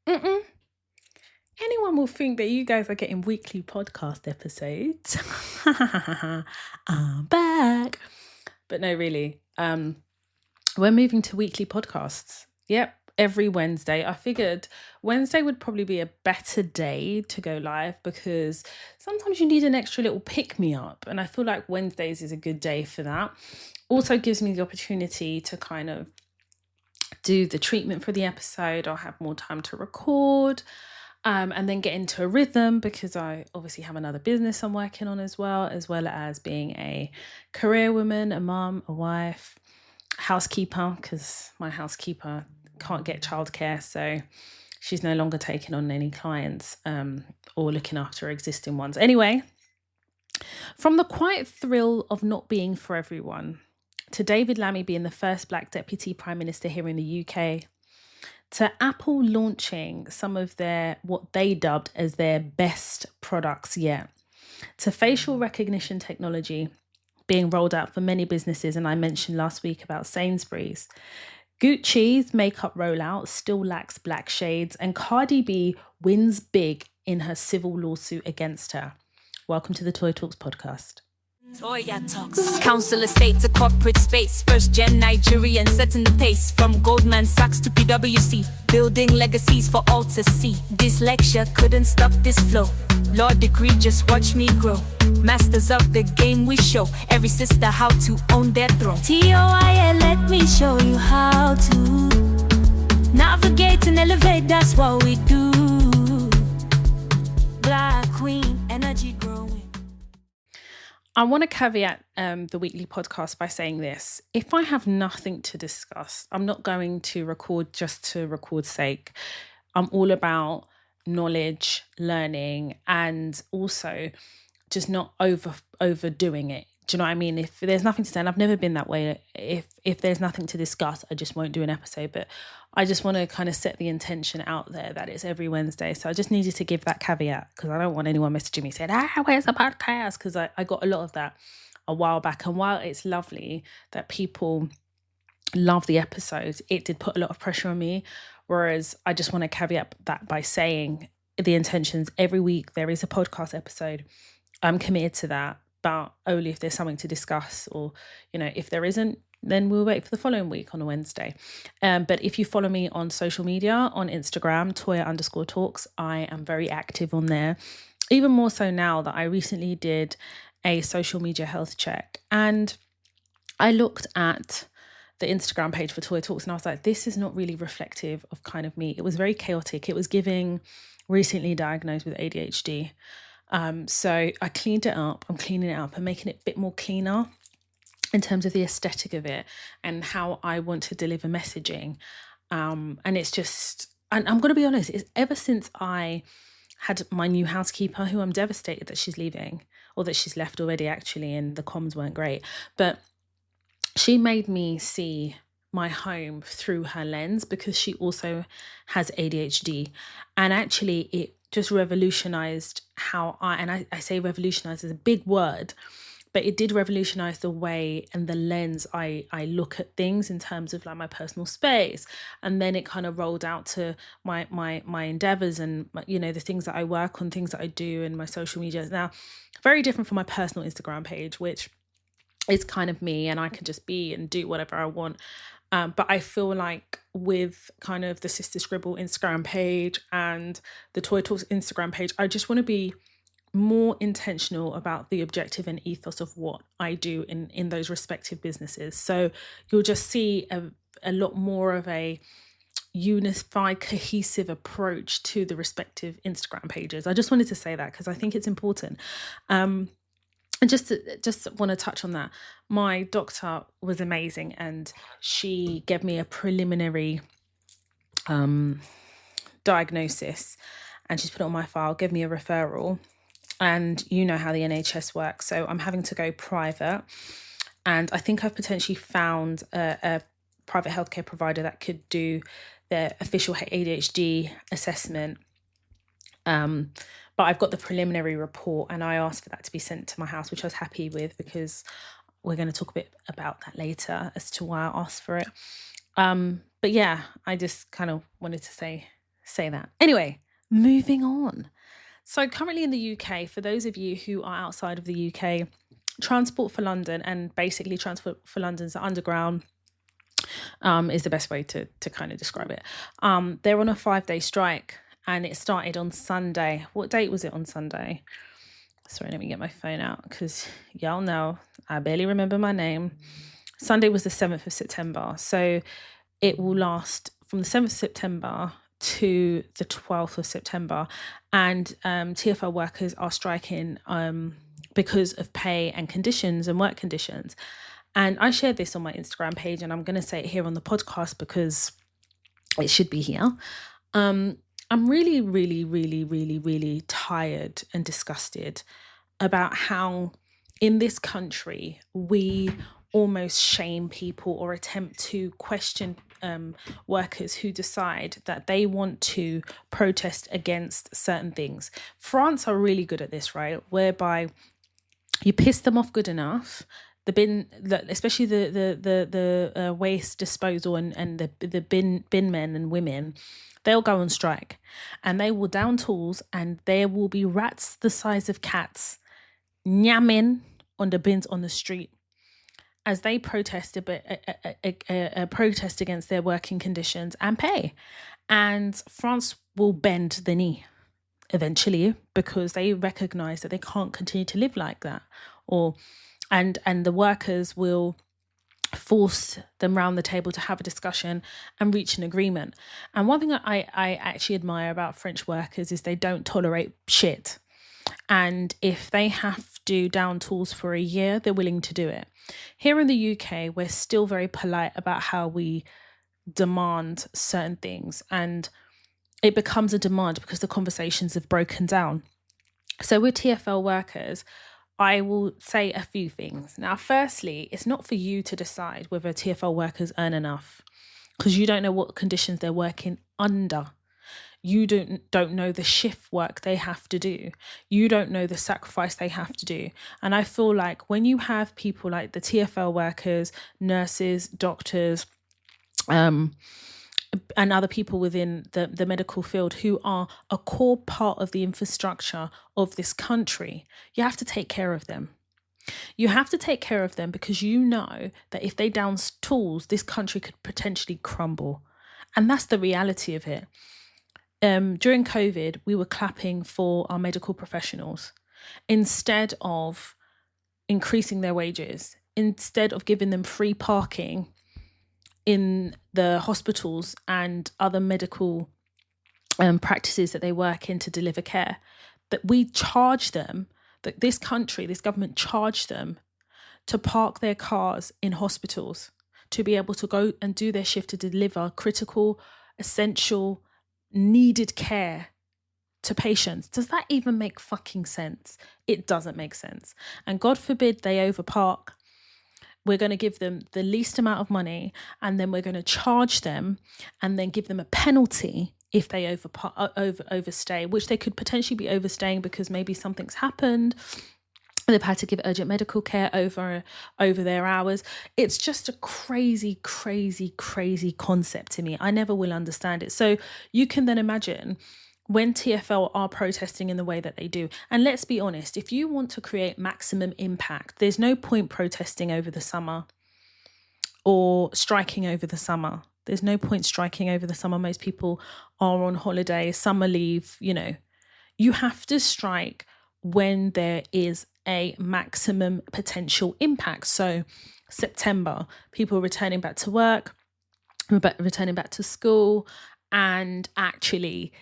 Mm-mm. Anyone will think that you guys are getting weekly podcast episodes. I'm back. But no, really. We're moving to weekly podcasts. Yep, every Wednesday. I figured Wednesday would probably be a better day to go live because sometimes you need an extra little pick me up. And I feel like Wednesdays is a good day for that. Also gives me the opportunity to kind of do the treatment for the episode. I'll have more time to record. And then get into a rhythm because I obviously have another business I'm working on as well as being a career woman, a mum, a wife, housekeeper, because my housekeeper can't get childcare, so she's no longer taking on any clients or looking after existing ones. Anyway, from the quiet thrill of not being for everyone to David Lammy being the first Black Deputy Prime Minister here in the UK, to Apple launching some of what they dubbed as their best products yet, to facial recognition technology being rolled out for many businesses, and I mentioned last week about Sainsbury's. Gucci's makeup rollout still lacks black shades, and Cardi B wins big in her civil lawsuit against her. Welcome to the Toy Talks podcast. Toya Talks. Council estate to corporate space. First gen Nigerian setting the pace. From Goldman Sachs to PwC. Building legacies for all to see. Dyslexia couldn't stop this flow. Law degree, just watch me grow. Masters of the game we show. Every sister how to own their throne. TOIA, let me show you how to navigate and elevate, that's what we do. Black Queen, energy growing. I want to caveat the weekly podcast by saying this. If I have nothing to discuss, I'm not going to record just to record's sake. I'm all about knowledge, learning, and also just not overdoing it. Do you know what I mean? If there's nothing to say, and I've never been that way, if there's nothing to discuss, I just won't do an episode. But I just want to kind of set the intention out there that it's every Wednesday. So I just needed to give that caveat because I don't want anyone messaging me saying, where's the podcast? Because I got a lot of that a while back. And while it's lovely that people love the episodes, it did put a lot of pressure on me. Whereas I just want to caveat that by saying the intentions every week, there is a podcast episode. I'm committed to that, but only if there's something to discuss, or, if there isn't, then we'll wait for the following week on a Wednesday. But if you follow me on social media, on Instagram, Toya_talks, I am very active on there. Even more so now that I recently did a social media health check, and I looked at the Instagram page for Toya Talks and I was like, this is not really reflective of kind of me. It was very chaotic. It was giving recently diagnosed with ADHD. So I cleaned it up. I'm cleaning it up and making it a bit more cleaner in terms of the aesthetic of it and how I want to deliver messaging. And it's just, and I'm going to be honest, it's ever since I had my new housekeeper, who I'm devastated that she's leaving, or that she's left already actually, and the comms weren't great, but she made me see my home through her lens because she also has ADHD. And actually it just revolutionized how I say revolutionize is a big word, but it did revolutionize the way and the lens I look at things in terms of like my personal space. And then it kind of rolled out to my endeavors and the things that I work on, things that I do in my social media. Now, very different from my personal Instagram page, which is kind of me and I can just be and do whatever I want. But I feel like with kind of the Sister Scribble Instagram page and the Toy Talks Instagram page, I just want to be more intentional about the objective and ethos of what I do in those respective businesses. So you'll just see a lot more of a unified, cohesive approach to the respective Instagram pages. I just wanted to say that because I think it's important. And just want to touch on that. My doctor was amazing and she gave me a preliminary diagnosis and she's put it on my file, gave me a referral. And you know how the NHS works. So I'm having to go private. And I think I've potentially found a private healthcare provider that could do their official ADHD assessment. But I've got the preliminary report and I asked for that to be sent to my house, which I was happy with because we're going to talk a bit about that later as to why I asked for it. But yeah, I just kind of wanted to say say that. Anyway, moving on. So currently in the UK, for those of you who are outside of the UK, Transport for London, and basically Transport for London's underground, is the best way to kind of describe it. They're on a 5-day strike, and it started on Sunday. What date was it on Sunday? Sorry, let me get my phone out because y'all know I barely remember my name. Sunday was the 7th of September. So it will last from the 7th of September to the 12th of September. And TfL workers are striking because of pay and conditions and work conditions. And I shared this on my Instagram page, and I'm going to say it here on the podcast because it should be here. I'm really, really, really, really, really tired and disgusted about how in this country we almost shame people or attempt to question workers who decide that they want to protest against certain things. France are really good at this, right? Whereby you piss them off good enough, especially the waste disposal and the bin men and women, they'll go on strike, and they will down tools, and there will be rats the size of cats nyamming on the bins on the street as they protest a protest against their working conditions and pay. And France will bend the knee eventually because they recognize that they can't continue to live like that, and the workers will force them round the table to have a discussion and reach an agreement. And one thing I actually admire about French workers is they don't tolerate shit. And if they have to down tools for a year, they're willing to do it. Here in the UK, we're still very polite about how we demand certain things, and it becomes a demand because the conversations have broken down. So with TfL workers, I will say a few things. Now, firstly, it's not for you to decide whether TfL workers earn enough because you don't know what conditions they're working under. You don't know the shift work they have to do. You don't know the sacrifice they have to do. And I feel like when you have people like the TfL workers, nurses, doctors, and other people within the medical field who are a core part of the infrastructure of this country, you have to take care of them. You have to take care of them because you know that if they down tools, this country could potentially crumble. And that's the reality of it. During COVID, we were clapping for our medical professionals instead of increasing their wages, instead of giving them free parking in the hospitals and other medical practices that they work in to deliver care, that we charge them, that this country, this government charged them to park their cars in hospitals to be able to go and do their shift to deliver critical, essential, needed care to patients. Does that even make fucking sense? It doesn't make sense. And God forbid they overpark. We're going to give them the least amount of money, and then we're going to charge them and then give them a penalty if they overstay, which they could potentially be overstaying because maybe something's happened. They've had to give urgent medical care over their hours. It's just a crazy, crazy, crazy concept to me. I never will understand it. So you can then imagine when TfL are protesting in the way that they do. And let's be honest, if you want to create maximum impact, there's no point protesting over the summer or striking over the summer. There's no point striking over the summer. Most people are on holiday, summer leave, You have to strike when there is a maximum potential impact. So September, people returning back to work, returning back to school, and actually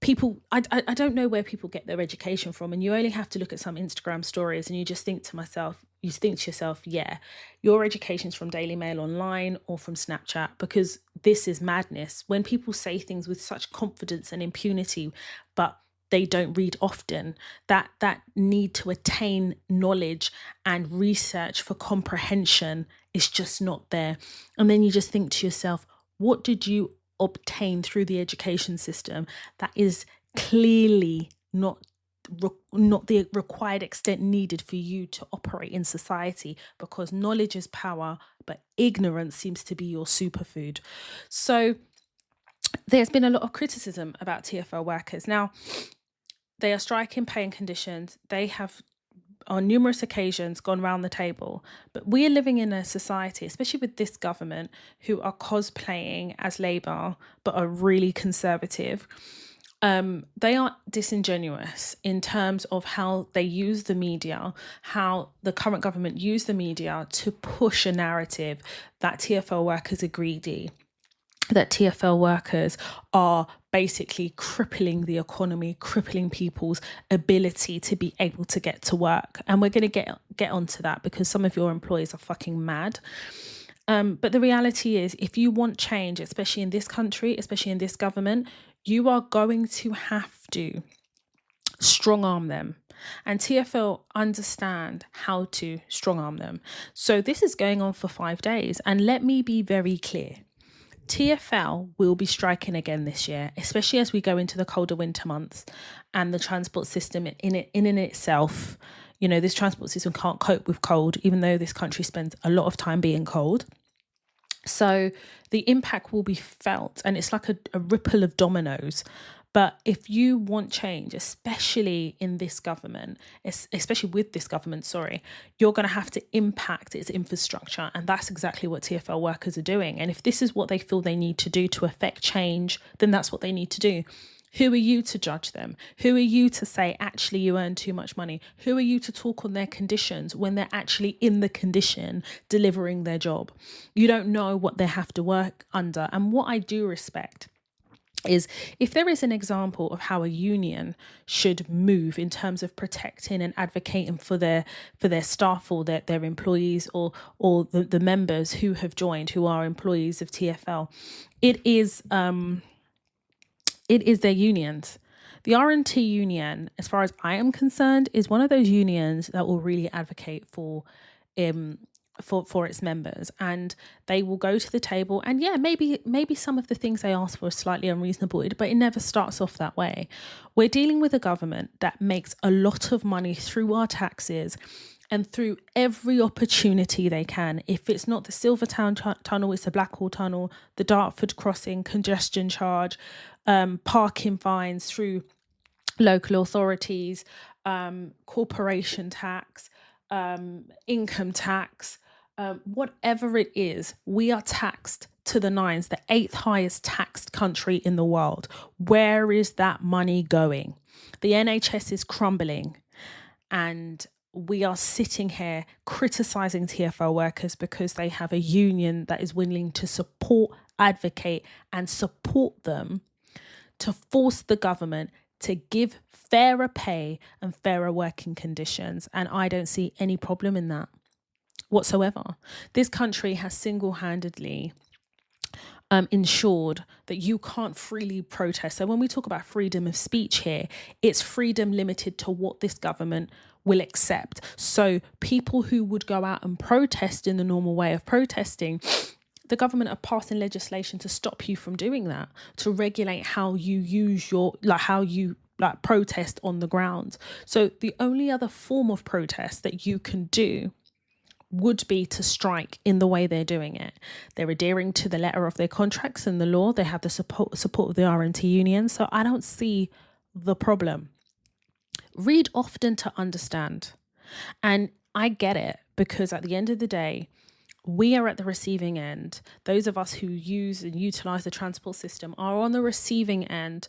people, I don't know where people get their education from, and you only have to look at some Instagram stories and you just think to yourself, yeah, your education's from Daily Mail Online or from Snapchat, because this is madness. When people say things with such confidence and impunity, but they don't read often, that need to attain knowledge and research for comprehension is just not there. And then you just think to yourself, what did you obtain through the education system that is clearly not the required extent needed for you to operate in society? Because knowledge is power, but ignorance seems to be your superfood. So there's been a lot of criticism about TfL workers. Now, they are striking pay and conditions. They have on numerous occasions gone round the table. But we are living in a society, especially with this government, who are cosplaying as Labour, but are really conservative. They are disingenuous in terms of how they use the media, how the current government use the media to push a narrative that TfL workers are greedy, that TfL workers are basically crippling the economy, crippling people's ability to be able to get to work. And we're going to get onto that because some of your employees are fucking mad. But the reality is, if you want change, especially in this country, especially in this government, you are going to have to strong arm them. And TfL understand how to strong arm them. So this is going on for 5 days. And let me be very clear. TfL will be striking again this year, especially as we go into the colder winter months and the transport system in itself. You know, this transport system can't cope with cold, even though this country spends a lot of time being cold. So the impact will be felt, and it's like a ripple of dominoes. But if you want change, especially in this government, especially with this government, you're going to have to impact its infrastructure. And that's exactly what TfL workers are doing. And if this is what they feel they need to do to affect change, then that's what they need to do. Who are you to judge them? Who are you to say, actually, you earn too much money? Who are you to talk on their conditions when they're actually in the condition delivering their job? You don't know what they have to work under. And what I do respect is if there is an example of how a union should move in terms of protecting and advocating for their staff or their employees or the members who have joined, who are employees of TfL, it is their unions. The R&T union, as far as I am concerned, is one of those unions that will really advocate for its members, and they will go to the table. And yeah, maybe some of the things they ask for are slightly unreasonable, but it never starts off that way. We're dealing with a government that makes a lot of money through our taxes and through every opportunity they can. If it's not the Silvertown tunnel, it's the Blackwall tunnel, the Dartford crossing, congestion charge, parking fines through local authorities, corporation tax, income tax, whatever it is, we are taxed to the nines, the 8th highest taxed country in the world. Where is that money going? The NHS is crumbling, and we are sitting here criticising TfL workers because they have a union that is willing to support, advocate and support them to force the government to give fairer pay and fairer working conditions. And I don't see any problem in that whatsoever. This country has single-handedly ensured that you can't freely protest. So when we talk about freedom of speech here, it's freedom limited to what this government will accept. So people who would go out and protest in the normal way of protesting, the government are passing legislation to stop you from doing that, to regulate how you use how you protest on the ground. So the only other form of protest that you can do would be to strike in the way they're doing it. They're adhering to the letter of their contracts and the law. They have the support of the R&T union. So I don't see the problem. Read often to understand. And I get it, because at the end of the day, we are at the receiving end. Those of us who use and utilize the transport system are on the receiving end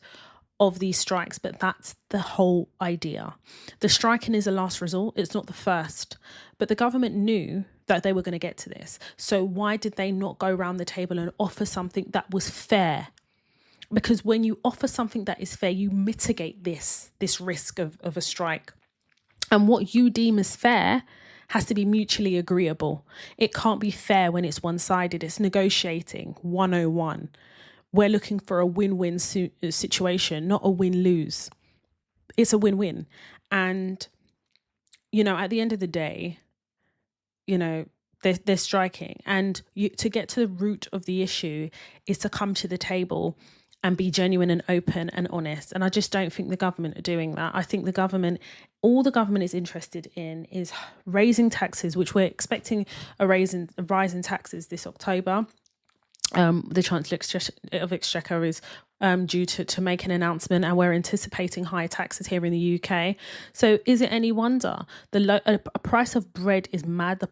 of these strikes, but that's the whole idea. The striking is a last resort. It's not the first. But the government knew that they were going to get to this. So why did they not go around the table and offer something that was fair? Because when you offer something that is fair, you mitigate this risk of a strike. And what you deem as fair has to be mutually agreeable. It can't be fair when it's one-sided. It's negotiating 101. We're looking for a win-win situation, not a win-lose. It's a win-win. And, at the end of the day, they're striking. And to get to the root of the issue is to come to the table and be genuine and open and honest. And I just don't think the government are doing that. I think all the government is interested in is raising taxes, which we're expecting a rise in taxes this October. The Chancellor of Exchequer is due to make an announcement, and we're anticipating higher taxes here in the UK. So is it any wonder a price of bread is mad?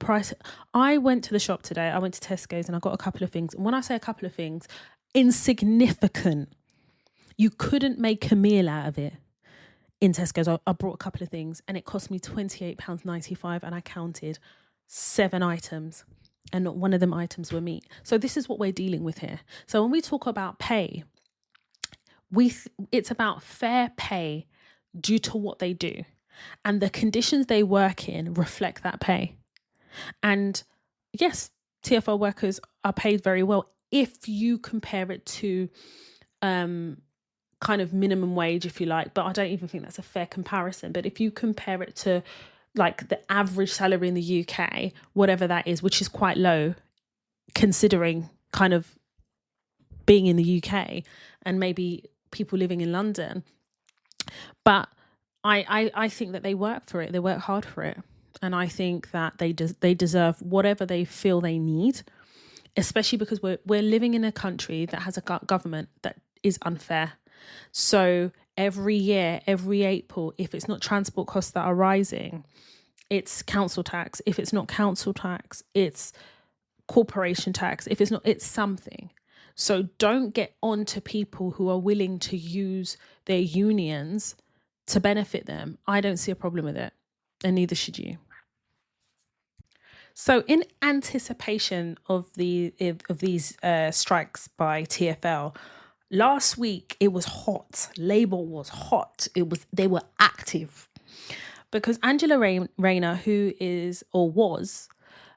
I went to the shop today. I went to Tesco's and I got a couple of things. And when I say a couple of things, insignificant. You couldn't make a meal out of it. In Tesco's, I brought a couple of things and it cost me £28.95, and I counted 7 items. And not one of them items were meat. So this is what we're dealing with here. So when we talk about pay, it's about fair pay due to what they do. And the conditions they work in reflect that pay. And yes, TFL workers are paid very well if you compare it to kind of minimum wage, if you like. But I don't even think that's a fair comparison. But if you compare it to like the average salary in the UK, whatever that is, which is quite low considering kind of being in the UK and maybe people living in London. But I think that they work for it. They work hard for it. And I think that they deserve whatever they feel they need, especially because we're living in a country that has a government that is unfair. So every year, every April, if it's not transport costs that are rising, it's council tax. If it's not council tax, it's corporation tax. If it's not, it's something. So don't get on to people who are willing to use their unions to benefit them. I don't see a problem with it, and neither should you. So in anticipation of these strikes by TfL, last week it was hot. Labour was hot. They were active because Angela Rayner, who is or was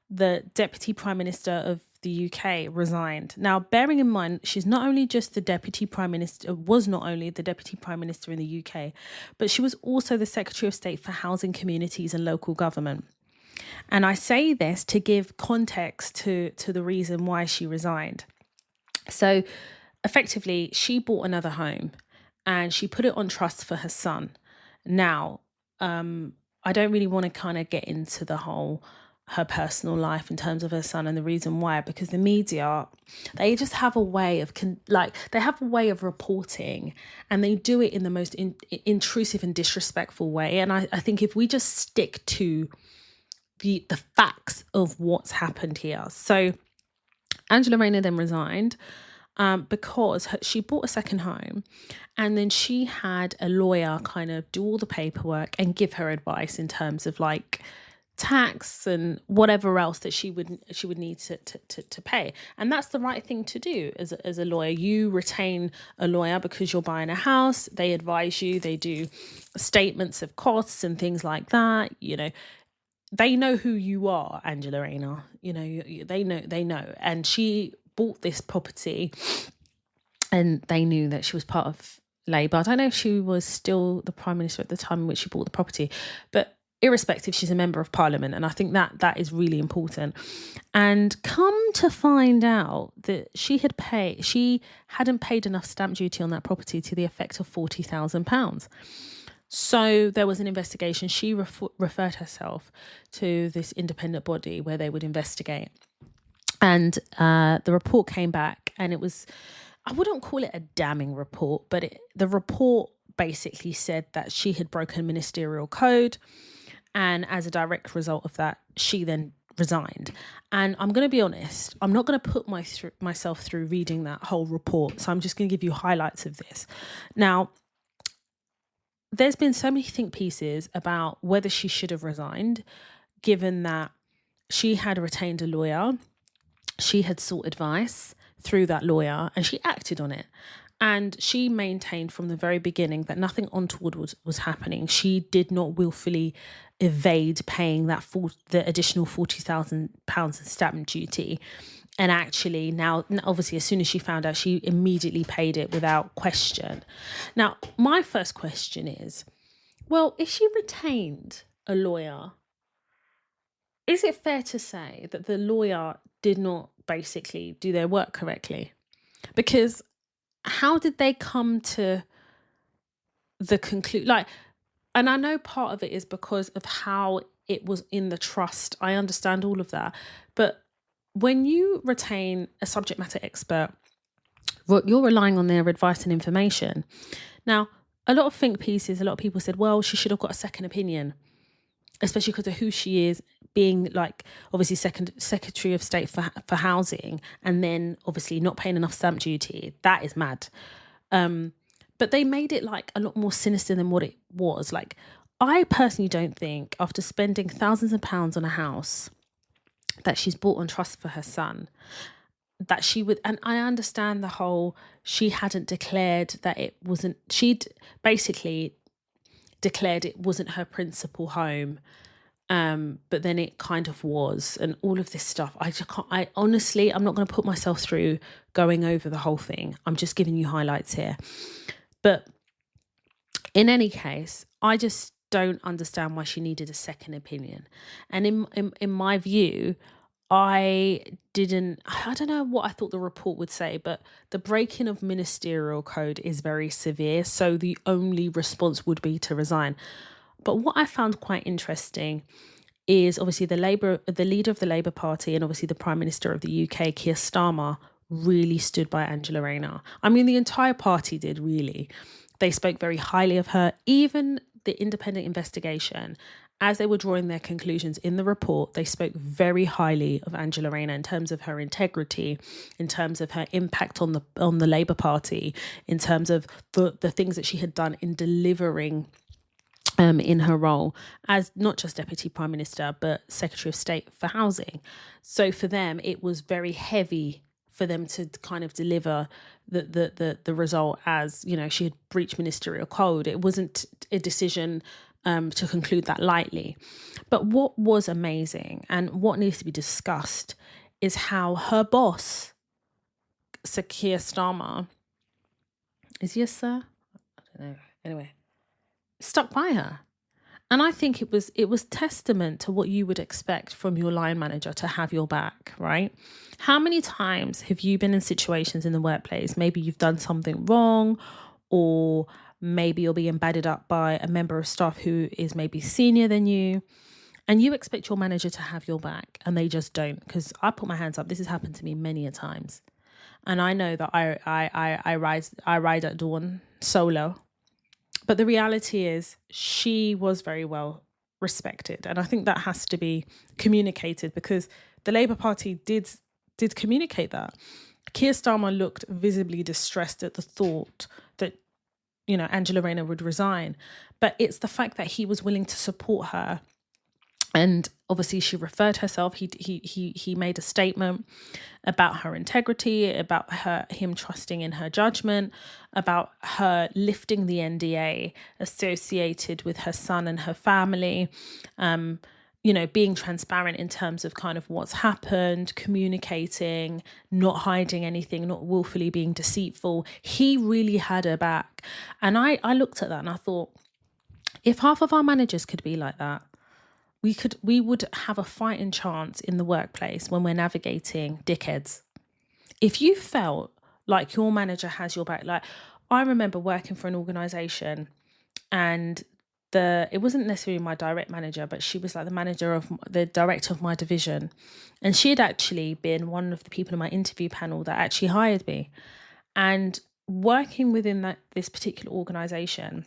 the Deputy Prime Minister of the UK, resigned. Now, bearing in mind, she's not only just the Deputy Prime Minister, was not only the Deputy Prime Minister in the UK, but she was also the Secretary of State for Housing, Communities and Local Government. And I say this to give context to the reason why she resigned. So effectively, she bought another home and she put it on trust for her son. Now, I don't really want to kind of get into her personal life in terms of her son and the reason why, because the media, they just have a way of reporting, and they do it in the most intrusive and disrespectful way. And I think if we just stick to the facts of what's happened here. So Angela Rayner then resigned because she bought a second home, and then she had a lawyer kind of do all the paperwork and give her advice in terms of like tax and whatever else that she would need to pay. And that's the right thing to do as a lawyer. You retain a lawyer because you're buying a house. They advise you. They do statements of costs and things like that. You know, they know who you are, Angela Rayner. You know, they know. And she bought this property, and they knew that she was part of Labour. I don't know if she was still the Prime Minister at the time in which she bought the property, but irrespective, she's a member of Parliament, and I think that is really important. And come to find out that she hadn't paid enough stamp duty on that property to the effect of £40,000. So there was an investigation. She referred herself to this independent body where they would investigate. And the report came back, and it was, I wouldn't call it a damning report, but the report basically said that she had broken ministerial code. And as a direct result of that, she then resigned. And I'm going to be honest, I'm not going to put myself through reading that whole report. So I'm just going to give you highlights of this. Now, there's been so many think pieces about whether she should have resigned, given that she had retained a lawyer, she had sought advice through that lawyer, and she acted on it. And she maintained from the very beginning that nothing untoward was happening. She did not willfully evade paying the additional £40,000 in stamp duty. And actually now, obviously, as soon as she found out, she immediately paid it without question. Now, my first question is, well, if she retained a lawyer, is it fair to say that the lawyer did not basically do their work correctly? Because how did they come to the conclusion? And I know part of it is because of how it was in the trust. I understand all of that. But when you retain a subject matter expert, you're relying on their advice and information. Now, a lot of think pieces, a lot of people said, well, she should have got a second opinion, especially because of who she is, being like obviously Secretary of State for Housing, and then obviously not paying enough stamp duty. That is mad. But they made it like a lot more sinister than what it was. Like, I personally don't think, after spending thousands of pounds on a house that she's bought on trust for her son, that she would, and I understand the whole, she hadn't declared that it wasn't, she'd basically declared it wasn't her principal home, but then it kind of was, and all of this stuff. I just can't, I honestly, I'm not going to put myself through going over the whole thing. I'm just giving you highlights here. But in any case, I just don't understand why she needed a second opinion. And in my view, I don't know what I thought the report would say, but the breaking of ministerial code is very severe. So the only response would be to resign. But what I found quite interesting is obviously the leader of the Labour Party, and obviously the Prime Minister of the UK, Keir Starmer, really stood by Angela Rayner. I mean, the entire party did, really. They spoke very highly of her. Even the independent investigation, as they were drawing their conclusions in the report, they spoke very highly of Angela Rayner in terms of her integrity, in terms of her impact on the Labour Party, in terms of the things that she had done in delivering in her role as not just Deputy Prime Minister, but Secretary of State for Housing. So for them, it was very heavy for them to kind of deliver the result as, you know, she had breached ministerial code. It wasn't a decision to conclude that lightly. But what was amazing and what needs to be discussed is how her boss, Sir Keir Starmer, is he a sir? I don't know. Anyway, stuck by her. And I think it was testament to what you would expect from your line manager, to have your back, right? How many times have you been in situations in the workplace? Maybe you've done something wrong, or maybe you're being batted up by a member of staff who is maybe senior than you, and you expect your manager to have your back, and they just don't. Because I put my hands up. This has happened to me many a times. And I know that I ride at dawn solo. But the reality is she was very well respected. And I think that has to be communicated, because the Labour Party did communicate that. Keir Starmer looked visibly distressed at the thought that, you know, Angela Rayner would resign. But it's the fact that he was willing to support her. And obviously she referred herself. He made a statement about her integrity, about him trusting in her judgment, about her lifting the NDA associated with her son and her family, you know, being transparent in terms of kind of what's happened, communicating, not hiding anything, not willfully being deceitful. He really had her back. And I looked at that and I thought, if half of our managers could be like that, we would have a fighting chance in the workplace when we're navigating dickheads. If you felt like your manager has your back, like I remember working for an organisation, and it wasn't necessarily my direct manager, but she was like the director of my division, and she had actually been one of the people in my interview panel that actually hired me. And working within this particular organisation,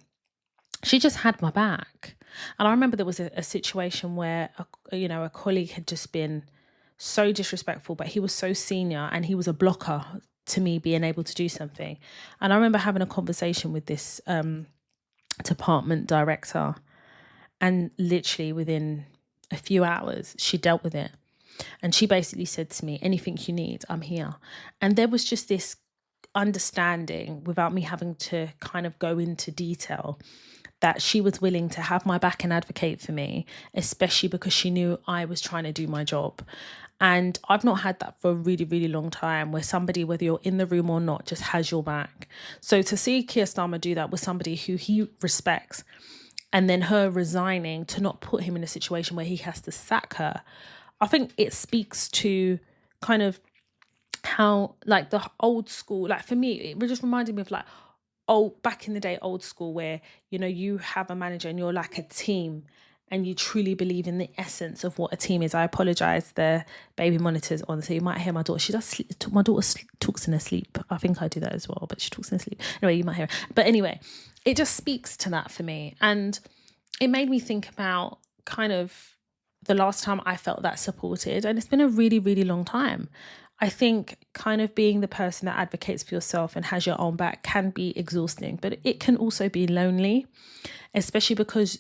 she just had my back. And I remember there was a situation where, a colleague had just been so disrespectful, but he was so senior and he was a blocker to me being able to do something. And I remember having a conversation with this department director, and literally within a few hours, she dealt with it. And she basically said to me, anything you need, I'm here. And there was just this understanding, without me having to kind of go into detail, that she was willing to have my back and advocate for me, especially because she knew I was trying to do my job. And I've not had that for a really, really long time, where somebody, whether you're in the room or not, just has your back. So to see Keir Starmer do that with somebody who he respects, and then her resigning to not put him in a situation where he has to sack her, I think it speaks to kind of how, like, the old school, like for me, it just reminded me of like, back in the day, old school, where, you know, you have a manager and you're like a team, and you truly believe in the essence of what a team is. I apologize, the baby monitor's on, so you might hear my daughter. She does sleep. My daughter talks in her sleep. I think I do that as well, but she talks in her sleep. Anyway, you might hear her. But anyway, it just speaks to that for me. And it made me think about kind of the last time I felt that supported. And it's been a really, really long time. I think kind of being the person that advocates for yourself and has your own back can be exhausting, but it can also be lonely, especially because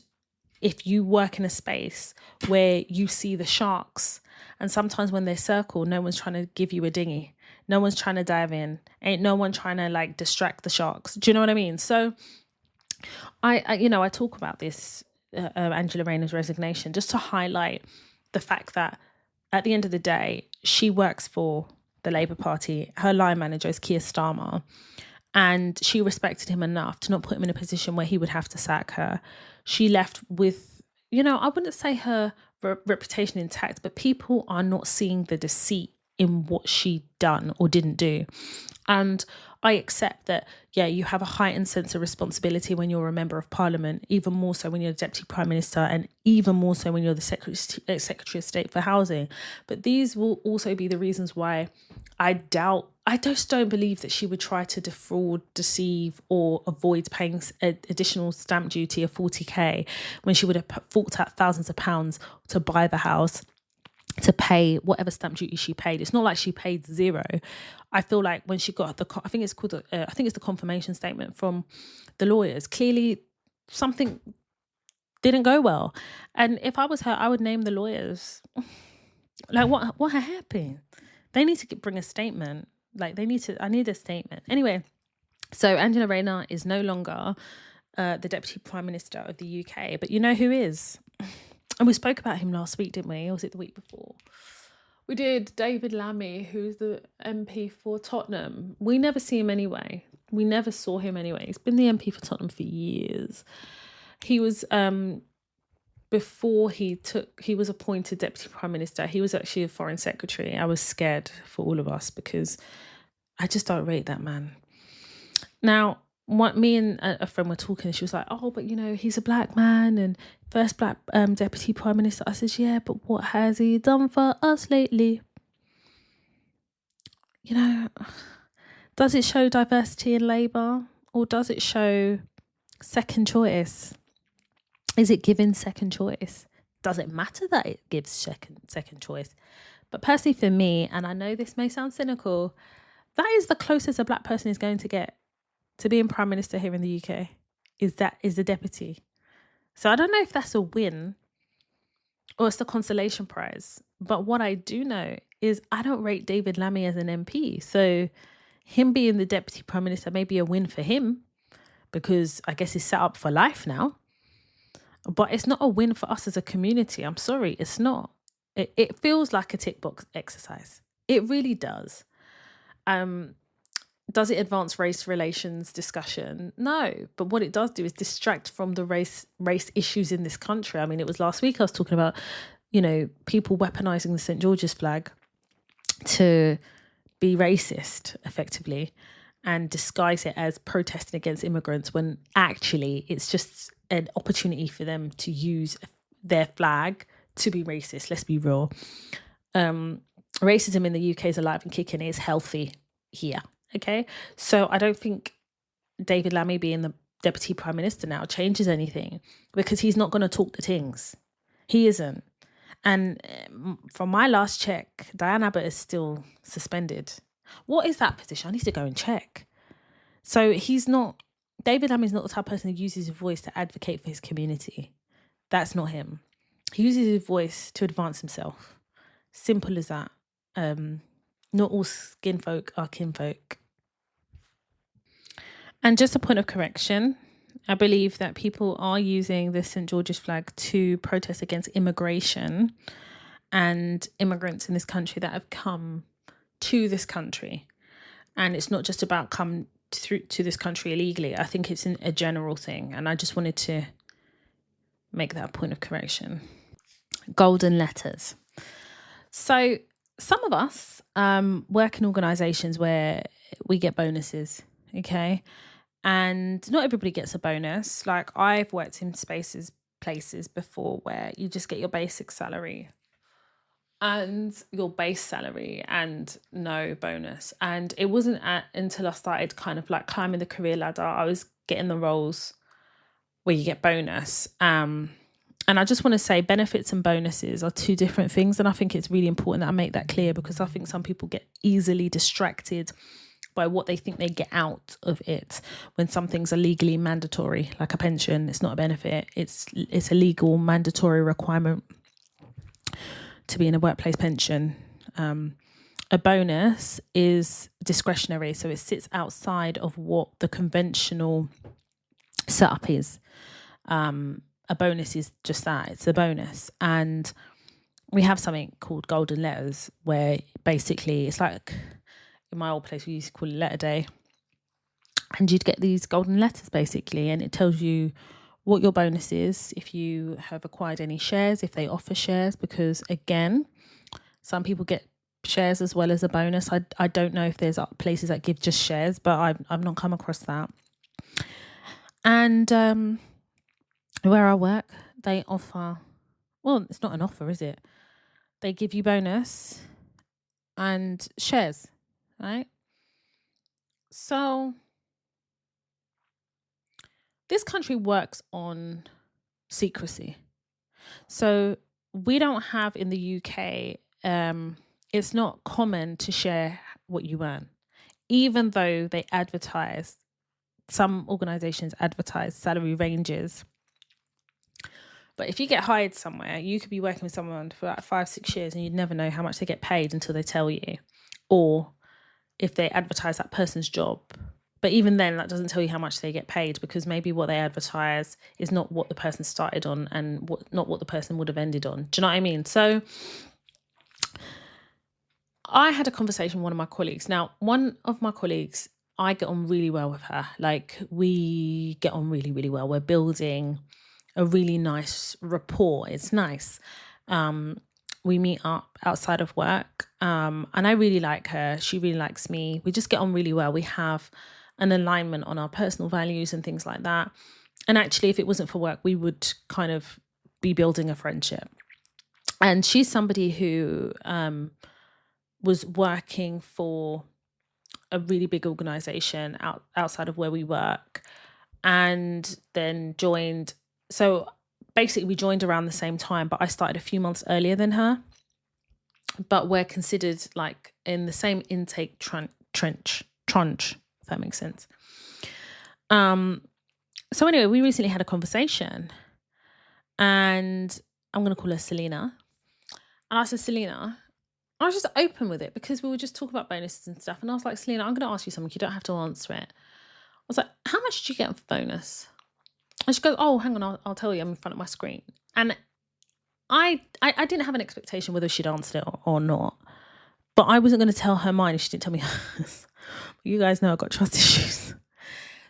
if you work in a space where you see the sharks, and sometimes when they circle, no one's trying to give you a dinghy. No one's trying to dive in. Ain't no one trying to like distract the sharks. Do you know what I mean? So I talk about this, Angela Rayner's resignation, just to highlight the fact that at the end of the day, she works for the Labour Party. Her line manager is Keir Starmer. And she respected him enough to not put him in a position where he would have to sack her. She left with, I wouldn't say her reputation intact, but people are not seeing the deceit in what she done or didn't do. And I accept that, you have a heightened sense of responsibility when you're a member of parliament, even more so when you're the deputy prime minister, and even more so when you're the secretary of state for housing. But these will also be the reasons why I just don't believe that she would try to defraud, deceive, or avoid paying additional stamp duty of 40k when she would have forked out thousands of pounds to buy the house, to pay whatever stamp duty she paid. It's not like she paid zero. I feel like when she got I think it's the confirmation statement from the lawyers, clearly something didn't go well. And if I was her, I would name the lawyers. Like, what happened? They need to bring a statement. Like, I need a statement. Anyway, so Angela Rayner is no longer the Deputy Prime Minister of the UK. But you know who is? And we spoke about him last week, didn't we? Or was it the week before? We did. David Lammy, who's the MP for Tottenham. We never see him anyway. We never saw him anyway. He's been the MP for Tottenham for years. He was... before he was appointed Deputy Prime Minister, he was actually a Foreign Secretary. I was scared for all of us because I just don't rate that man. Now, me and a friend were talking, and she was like, oh, but he's a black man and first black Deputy Prime Minister. I said, yeah, but what has he done for us lately? Does it show diversity in Labour, or does it show second choice? Is it giving second choice? Does it matter that it gives second choice? But personally for me, and I know this may sound cynical, that is the closest a black person is going to get to being Prime Minister here in the UK, is the deputy. So I don't know if that's a win or it's the consolation prize. But what I do know is I don't rate David Lammy as an MP. So him being the Deputy Prime Minister may be a win for him, because I guess he's set up for life now. But it's not a win for us as a community. I'm sorry, it's not. It feels like a tick box exercise. It really does. Does it advance race relations discussion? No. But what it does do is distract from the race issues in this country. I mean, it was last week I was talking about, people weaponizing the St. George's flag to be racist, effectively, and disguise it as protesting against immigrants, when actually it's just an opportunity for them to use their flag to be racist. Let's be real. Racism in the UK is alive and kicking. It's healthy here. Okay. So I don't think David Lammy being the Deputy Prime Minister now changes anything, because he's not going to talk the things. He isn't. And from my last check, Diane Abbott is still suspended. What is that position? I need to go and check. So David Lammy is not the type of person who uses his voice to advocate for his community. That's not him. He uses his voice to advance himself. Simple as that. Not all skin folk are kinfolk. And just a point of correction, I believe that people are using the St. George's flag to protest against immigration and immigrants in this country that have come to this country. And it's not just about come through to this country illegally. I think it's a general thing. And I just wanted to make that point of correction. Golden letters. So some of us work in organisations where we get bonuses, okay? And not everybody gets a bonus. Like, I've worked in spaces places before where you just get your basic salary and your base salary and no bonus. And it wasn't until I started kind of like climbing the career ladder, I was getting the roles where you get bonus. And I just want to say benefits and bonuses are two different things. And I think it's really important that I make that clear, because I think some people get easily distracted by what they think they get out of it when some things are legally mandatory, like a pension. It's not a benefit. It's a legal mandatory requirement to be in a workplace pension. A bonus is discretionary, so it sits outside of what the conventional setup is. A bonus is just that, it's a bonus. And we have something called golden letters, where basically it's like, in my old place we used to call it letter day, and you'd get these golden letters basically, and it tells you what your bonus is, if you have acquired any shares, if they offer shares, because again, some people get shares as well as a bonus. I don't know if there's places that give just shares, but I've not come across that. And where I work, they offer, well, it's not an offer, is it? They give you bonus and shares, right? So this country works on secrecy. So we don't have in the UK, it's not common to share what you earn, even though they advertise, some organisations advertise salary ranges. But if you get hired somewhere, you could be working with someone for like 5-6 years and you'd never know how much they get paid until they tell you. Or if they advertise that person's job. But even then, that doesn't tell you how much they get paid, because maybe what they advertise is not what the person started on and not what the person would have ended on. Do you know what I mean? So I had a conversation with one of my colleagues. Now, one of my colleagues, I get on really well with her. Like, we get on really, really well. We're building a really nice rapport. It's nice. We meet up outside of work, and I really like her. She really likes me. We just get on really well. We have an alignment on our personal values and things like that. And actually, if it wasn't for work, we would kind of be building a friendship. And she's somebody who was working for a really big organization outside of where we work, and then joined. So basically we joined around the same time, but I started a few months earlier than her. But we're considered like in the same intake tranche, if that makes sense. So anyway, we recently had a conversation, and I'm going to call her Selena. And I said, Selena, I was just open with it because we were just talking about bonuses and stuff. And I was like, Selena, I'm going to ask you something. You don't have to answer it. I was like, how much did you get for bonus? And she goes, oh, hang on, I'll tell you. I'm in front of my screen. And I didn't have an expectation whether she'd answered it or not. But I wasn't going to tell her mine if she didn't tell me hers. You guys know I've got trust issues.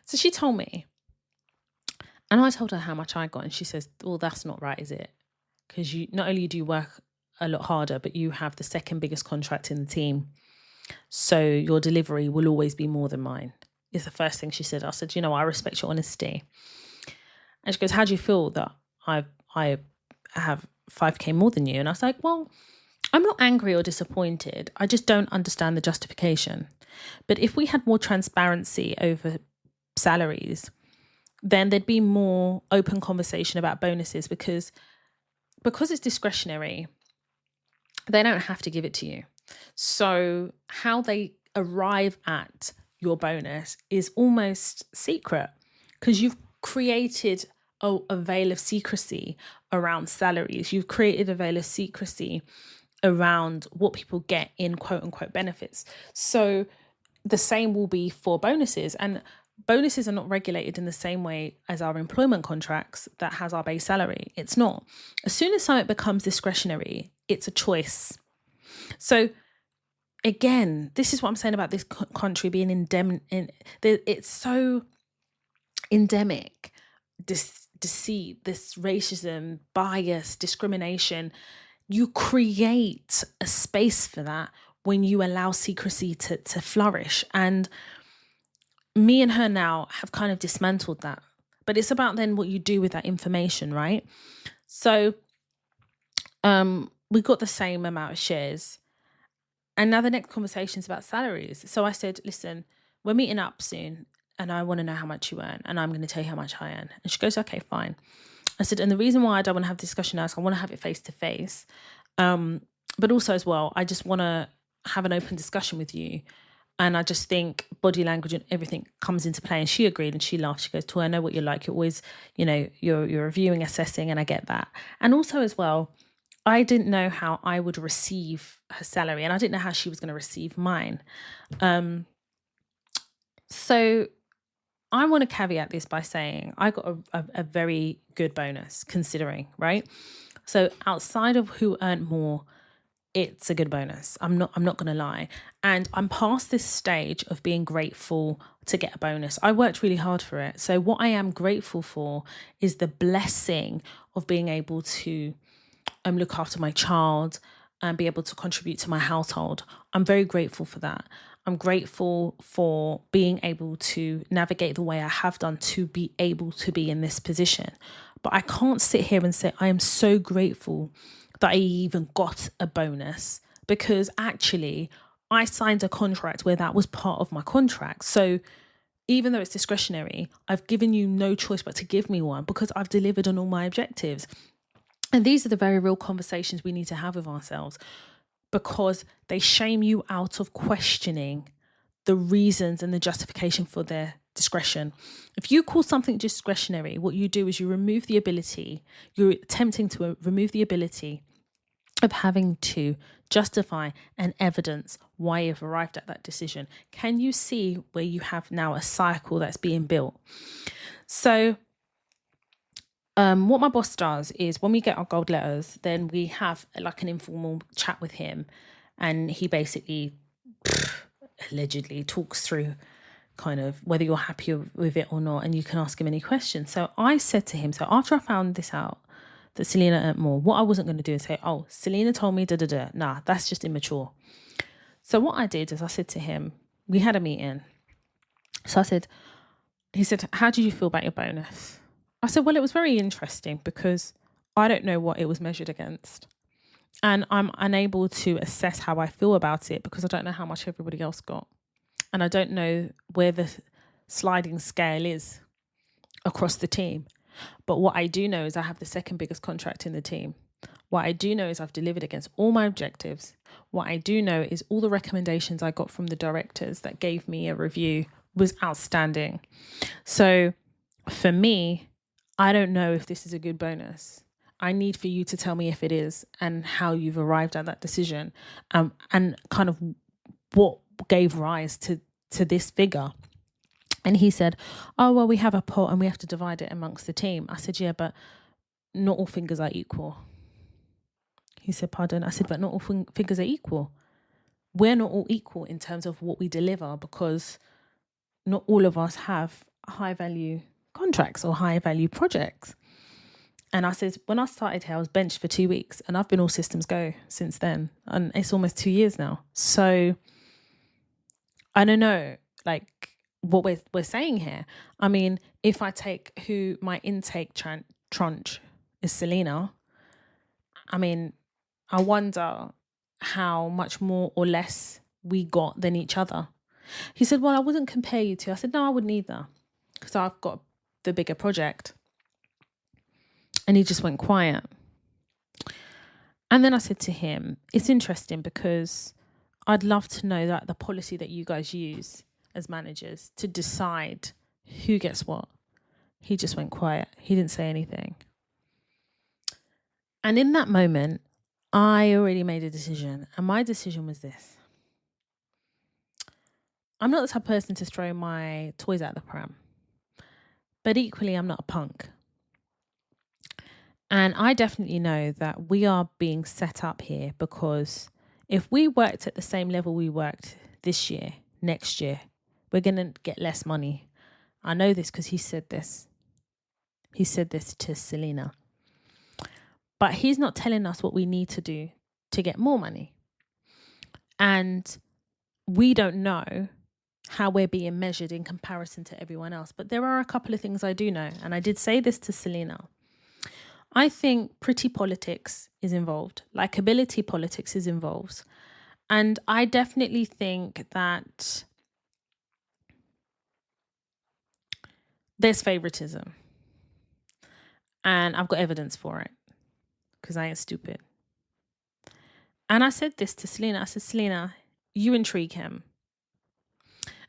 So she told me. And I told her how much I got. And she says, well, that's not right, is it? Because you not only do you work a lot harder, but you have the second biggest contract in the team. So your delivery will always be more than mine, is the first thing she said. I said, I respect your honesty. And she goes, how do you feel that I have 5k more than you? And I was like, well, I'm not angry or disappointed. I just don't understand the justification. But if we had more transparency over salaries, then there'd be more open conversation about bonuses, because it's discretionary, they don't have to give it to you. So how they arrive at your bonus is almost secret, because you've created a veil of secrecy around salaries. You've created a veil of secrecy around what people get in quote unquote benefits. So the same will be for bonuses, and bonuses are not regulated in the same way as our employment contracts that has our base salary. It's not. As soon as something becomes discretionary, it's a choice. So again, this is what I'm saying about this country being it's so endemic, this deceit, this racism, bias, discrimination. You create a space for that when you allow secrecy to flourish. And me and her now have kind of dismantled that, But it's about then what you do with that information, right? So we got the same amount of shares. And now the next conversation is about salaries. So I said, listen, we're meeting up soon and I want to know how much you earn and I'm going to tell you how much I earn. And she goes, okay, fine. I said, and the reason why I don't want to have this discussion now is I want to have it face to face. But also as well, I just want to have an open discussion with you. And I just think body language and everything comes into play. And she agreed and she laughed. She goes, Toy, I know what you're like. You're always, you're reviewing, assessing, and I get that. And also as well, I didn't know how I would receive her salary and I didn't know how she was going to receive mine. So I want to caveat this by saying I got a very good bonus considering, right? So outside of who earned more, it's a good bonus. I'm not going to lie. And I'm past this stage of being grateful to get a bonus. I worked really hard for it. So what I am grateful for is the blessing of being able to look after my child and be able to contribute to my household. I'm very grateful for that. I'm grateful for being able to navigate the way I have done to be able to be in this position. But I can't sit here and say I am so grateful that I even got a bonus, because actually I signed a contract where that was part of my contract. So even though it's discretionary, I've given you no choice but to give me one because I've delivered on all my objectives. And these are the very real conversations we need to have with ourselves, because they shame you out of questioning the reasons and the justification for their discretion. If you call something discretionary, what you do is you're attempting to remove the ability of having to justify and evidence why you've arrived at that decision. Can you see where you have now a cycle that's being built? So what my boss does is when we get our gold letters, then we have like an informal chat with him, and he basically allegedly talks through kind of whether you're happy with it or not, and you can ask him any questions. So I said to him, so after I found this out, that Selena earned more, what I wasn't going to do is say, oh, Selena told me da-da-da. Nah, that's just immature. So what I did is I said to him, we had a meeting. So he said, how did you feel about your bonus? I said, well, it was very interesting because I don't know what it was measured against. And I'm unable to assess how I feel about it because I don't know how much everybody else got. And I don't know where the sliding scale is across the team. But what I do know is I have the second biggest contract in the team. What I do know is I've delivered against all my objectives. What I do know is all the recommendations I got from the directors that gave me a review was outstanding. So for me, I don't know if this is a good bonus. I need for you to tell me if it is and how you've arrived at that decision, and kind of what gave rise to this figure. And he said, oh, well, we have a pot and we have to divide it amongst the team. I said, yeah, but not all fingers are equal. He said, pardon? I said, but not all fingers are equal. We're not all equal in terms of what we deliver because not all of us have high value contracts or high value projects. And I said, when I started here, I was benched for 2 weeks and I've been all systems go since then. And it's almost 2 years now. So I don't know, like, what we're saying here. I mean, if I take who my intake tranche is Selena, I mean, I wonder how much more or less we got than each other. He said, well, I wouldn't compare you two. I said, no, I wouldn't either because I've got the bigger project. And he just went quiet. And then I said to him, it's interesting because I'd love to know that the policy that you guys use as managers to decide who gets what. He just went quiet. He didn't say anything. And in that moment, I already made a decision. And my decision was this. I'm not the type of person to throw my toys out the pram. But equally, I'm not a punk. And I definitely know that we are being set up here because if we worked at the same level we worked this year, next year, we're going to get less money. I know this because he said this. He said this to Selena. But he's not telling us what we need to do to get more money. And we don't know how we're being measured in comparison to everyone else. But there are a couple of things I do know. And I did say this to Selena. I think pretty politics is involved. Likability politics is involved. And I definitely think that there's favoritism. And I've got evidence for it because I ain't stupid. And I said this to Selena. I said, Selena, you intrigue him.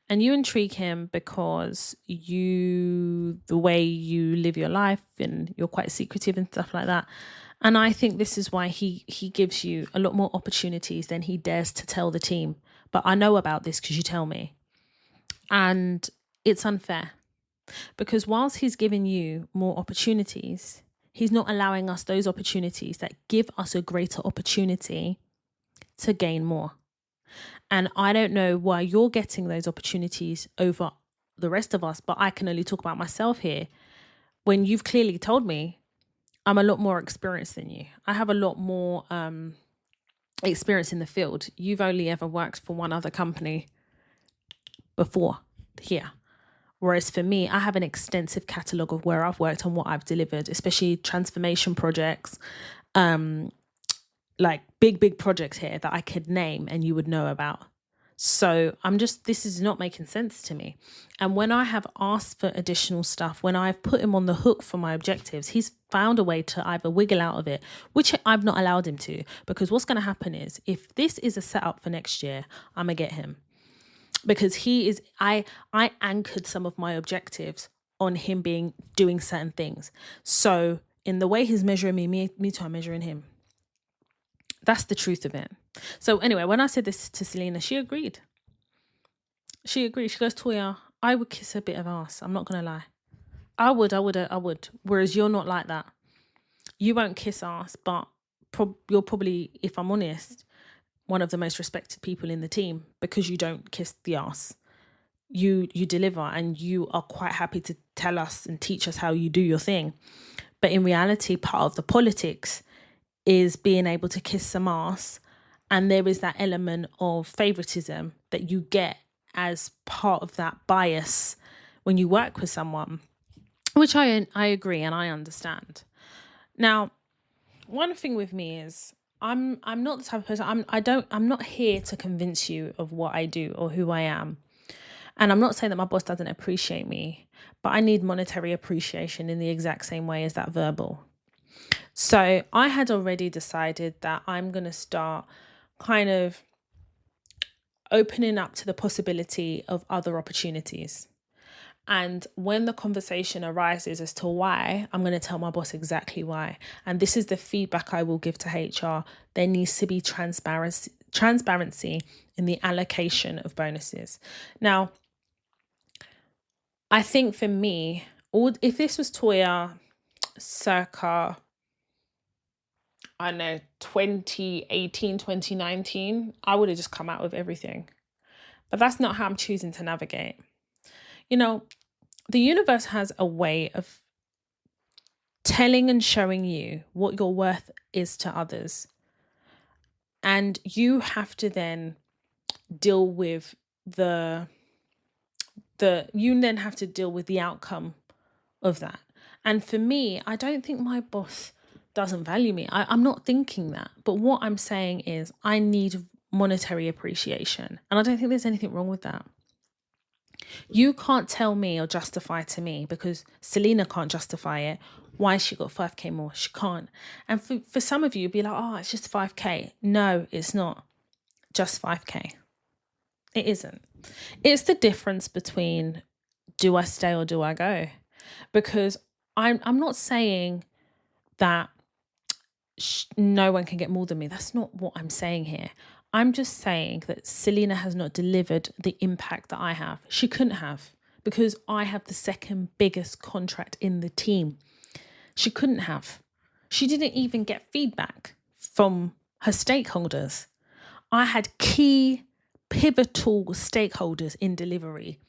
And you intrigue him because the way you live your life and you're quite secretive and stuff like that. And I think this is why he gives you a lot more opportunities than he dares to tell the team. But I know about this because you tell me. And it's unfair because whilst he's giving you more opportunities, he's not allowing us those opportunities that give us a greater opportunity to gain more. And I don't know why you're getting those opportunities over the rest of us, but I can only talk about myself here. When you've clearly told me I'm a lot more experienced than you. I have a lot more experience in the field. You've only ever worked for one other company before here. Whereas for me, I have an extensive catalogue of where I've worked and what I've delivered, especially transformation projects, like big projects here that I could name and you would know about. So this is not making sense to me. And when I have asked for additional stuff, when I've put him on the hook for my objectives, he's found a way to either wiggle out of it, which I've not allowed him to, because what's going to happen is if this is a setup for next year, I'm going to get him. Because I anchored some of my objectives on him doing certain things. So in the way he's measuring me too, I'm measuring him. That's the truth of it. So anyway, when I said this to Selena, she agreed. She goes, Toya, I would kiss a bit of ass. I'm not going to lie. I would. Whereas you're not like that. You won't kiss ass, but you're probably, if I'm honest, one of the most respected people in the team because you don't kiss the ass. You deliver and you are quite happy to tell us and teach us how you do your thing. But in reality, part of the politics is being able to kiss some ass. And there is that element of favoritism that you get as part of that bias when you work with someone, which I agree and I understand. Now, one thing with me is I'm not the type of person, I'm not here to convince you of what I do or who I am. And I'm not saying that my boss doesn't appreciate me, but I need monetary appreciation in the exact same way as that verbal. So I had already decided that I'm going to start kind of opening up to the possibility of other opportunities. And when the conversation arises as to why, I'm going to tell my boss exactly why. And this is the feedback I will give to HR. There needs to be transparency in the allocation of bonuses. Now, I think for me, if this was Toya circa, I don't know, 2018, 2019, I would have just come out with everything. But that's not how I'm choosing to navigate. You know, the universe has a way of telling and showing you what your worth is to others. And you have to then deal with the outcome of that. And for me, I don't think my boss doesn't value me. I'm not thinking that. But what I'm saying is I need monetary appreciation. And I don't think there's anything wrong with that. You can't tell me or justify to me, because Selena can't justify it, why she got 5k more. She can't. And for some of you, be like, oh, it's just 5k. No, it's not just 5k. It isn't. It's the difference between do I stay or do I go? Because I'm not saying that no one can get more than me. That's not what I'm saying here. I'm just saying that Selena has not delivered the impact that I have. She couldn't have, because I have the second biggest contract in the team. She couldn't have. She didn't even get feedback from her stakeholders. I had key, pivotal stakeholders in delivery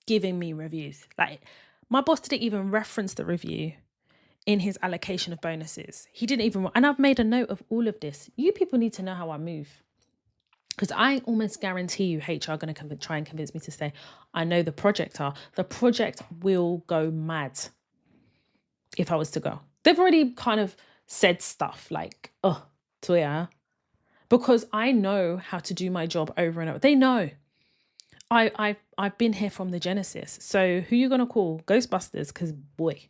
giving me reviews. Like, my boss didn't even reference the review in his allocation of bonuses. He didn't even, and I've made a note of all of this. You people need to know how I move. Because I almost guarantee you HR are going to try and convince me to stay. I know the project will go mad if I was to go. They've already kind of said stuff like, oh, Toya, because I know how to do my job over and over. They know. I've been here from the genesis. So who you going to call? Ghostbusters, because boy.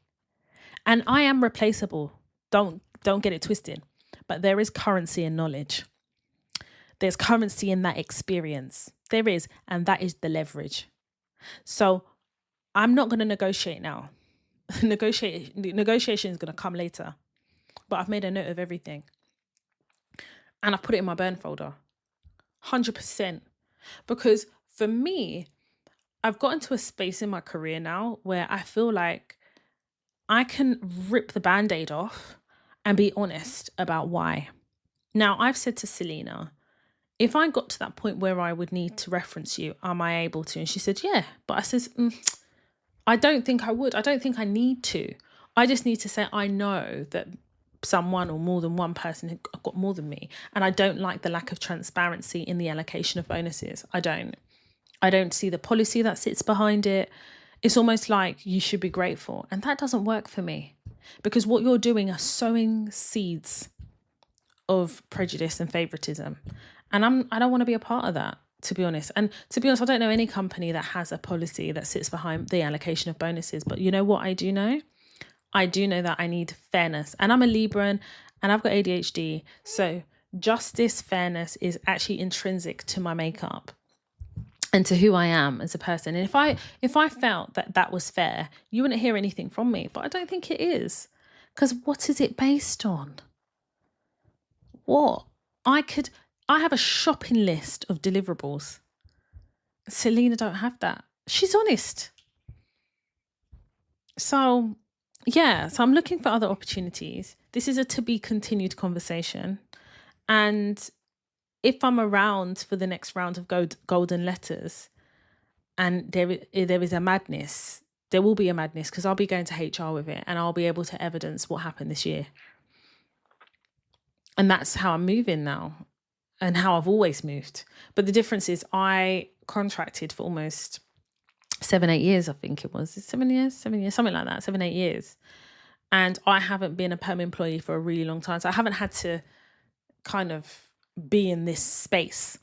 And I am replaceable. Don't get it twisted. But there is currency in knowledge. There's currency in that experience. There is, and that is the leverage. So I'm not going to negotiate now. Negotiation is going to come later. But I've made a note of everything. And I've put it in my burn folder. 100%. Because for me, I've gotten to a space in my career now where I feel like I can rip the Band-Aid off and be honest about why. Now, I've said to Selena, if I got to that point where I would need to reference you, am I able to? And she said, yeah. But I says, I don't think I would. I don't think I need to. I just need to say, I know that someone or more than one person have got more than me. And I don't like the lack of transparency in the allocation of bonuses. I don't see the policy that sits behind it. It's almost like you should be grateful. And that doesn't work for me. Because what you're doing are sowing seeds of prejudice and favoritism. And I don't want to be a part of that, to be honest. And to be honest, I don't know any company that has a policy that sits behind the allocation of bonuses. But you know what I do know? I do know that I need fairness. And I'm a Libran and I've got ADHD. So justice, fairness is actually intrinsic to my makeup and to who I am as a person. And if I felt that was fair, you wouldn't hear anything from me. But I don't think it is. Because what is it based on? What? I have a shopping list of deliverables. Selena don't have that. She's honest. So, yeah. So I'm looking for other opportunities. This is a to be continued conversation. And if I'm around for the next round of golden letters and there is a madness, there will be a madness because I'll be going to HR with it and I'll be able to evidence what happened this year. And that's how I'm moving now. And how I've always moved. But the difference is I contracted for almost 7-8 years, I think it was. 7 years, something like that, 7-8 years. And I haven't been a perm employee for a really long time. So I haven't had to kind of be in this space.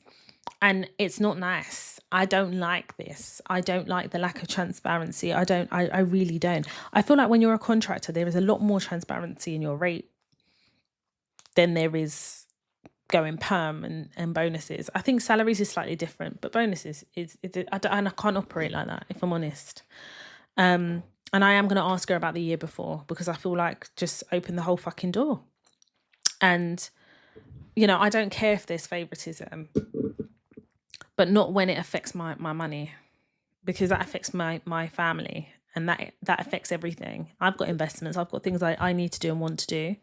And it's not nice. I don't like this. I don't like the lack of transparency. I really don't. I feel like when you're a contractor, there is a lot more transparency in your rate than there is going perm and bonuses. I think salaries is slightly different, but bonuses I can't operate like that, if I'm honest. And I am going to ask her about the year before because I feel like just open the whole fucking door. And, you know, I don't care if there's favoritism, but not when it affects my money, because that affects my family and that affects everything. I've got investments. I've got things I need to do and want to do.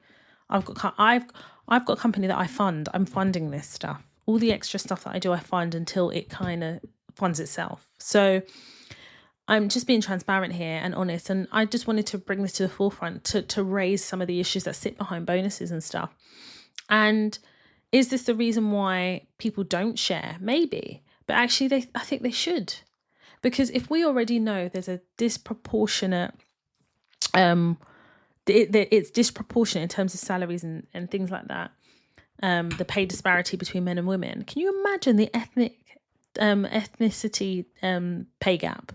I've got a company that I fund. I'm funding this stuff. All the extra stuff that I do, I fund until it kind of funds itself. So I'm just being transparent here and honest. And I just wanted to bring this to the forefront to raise some of the issues that sit behind bonuses and stuff. And is this the reason why people don't share? Maybe. But actually, I think they should. Because if we already know there's a disproportionate... it's disproportionate in terms of salaries and things like that. The pay disparity between men and women. Can you imagine the ethnicity pay gap?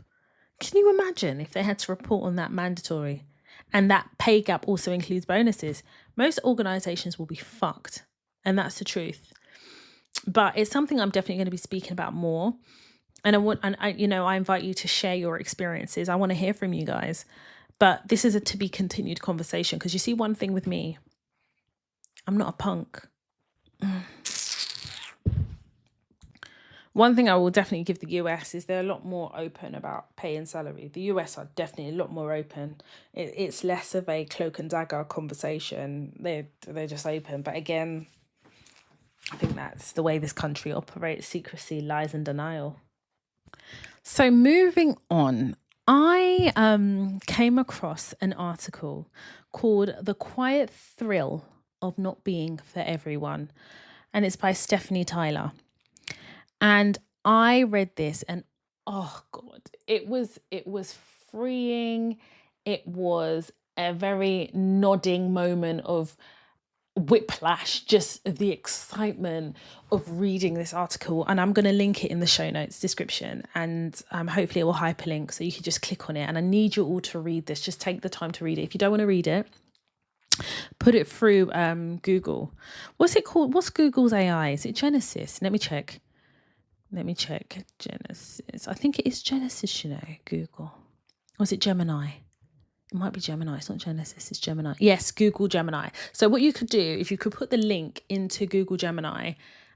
Can you imagine if they had to report on that mandatory? And that pay gap also includes bonuses. Most organisations will be fucked, and that's the truth. But it's something I'm definitely going to be speaking about more. And I invite you to share your experiences. I want to hear from you guys. But this is a to be continued conversation because you see one thing with me, I'm not a punk. One thing I will definitely give the US is they're a lot more open about pay and salary. The US are definitely a lot more open. It's less of a cloak and dagger conversation. They're just open. But again, I think that's the way this country operates. Secrecy, lies and denial. So moving on. I came across an article called The Quiet Thrill of Not Being for Everyone, and it's by Stephanie Tyler. And I read this and oh God, it was freeing. It was a very nodding moment of whiplash, just the excitement of reading this article. And I'm going to link it in the show notes description, and hopefully it will hyperlink so you can just click on it. And I need you all to read this. Just take the time to read it. If you don't want to read it, put it through Google. What's it called? What's Google's AI? Is it Genesis? Let me check. Genesis. I think it is Genesis, Google. Or is it Gemini? It might be Gemini. It's not Genesis, it's Gemini. Yes, Google Gemini. So what you could do, if you could put the link into Google Gemini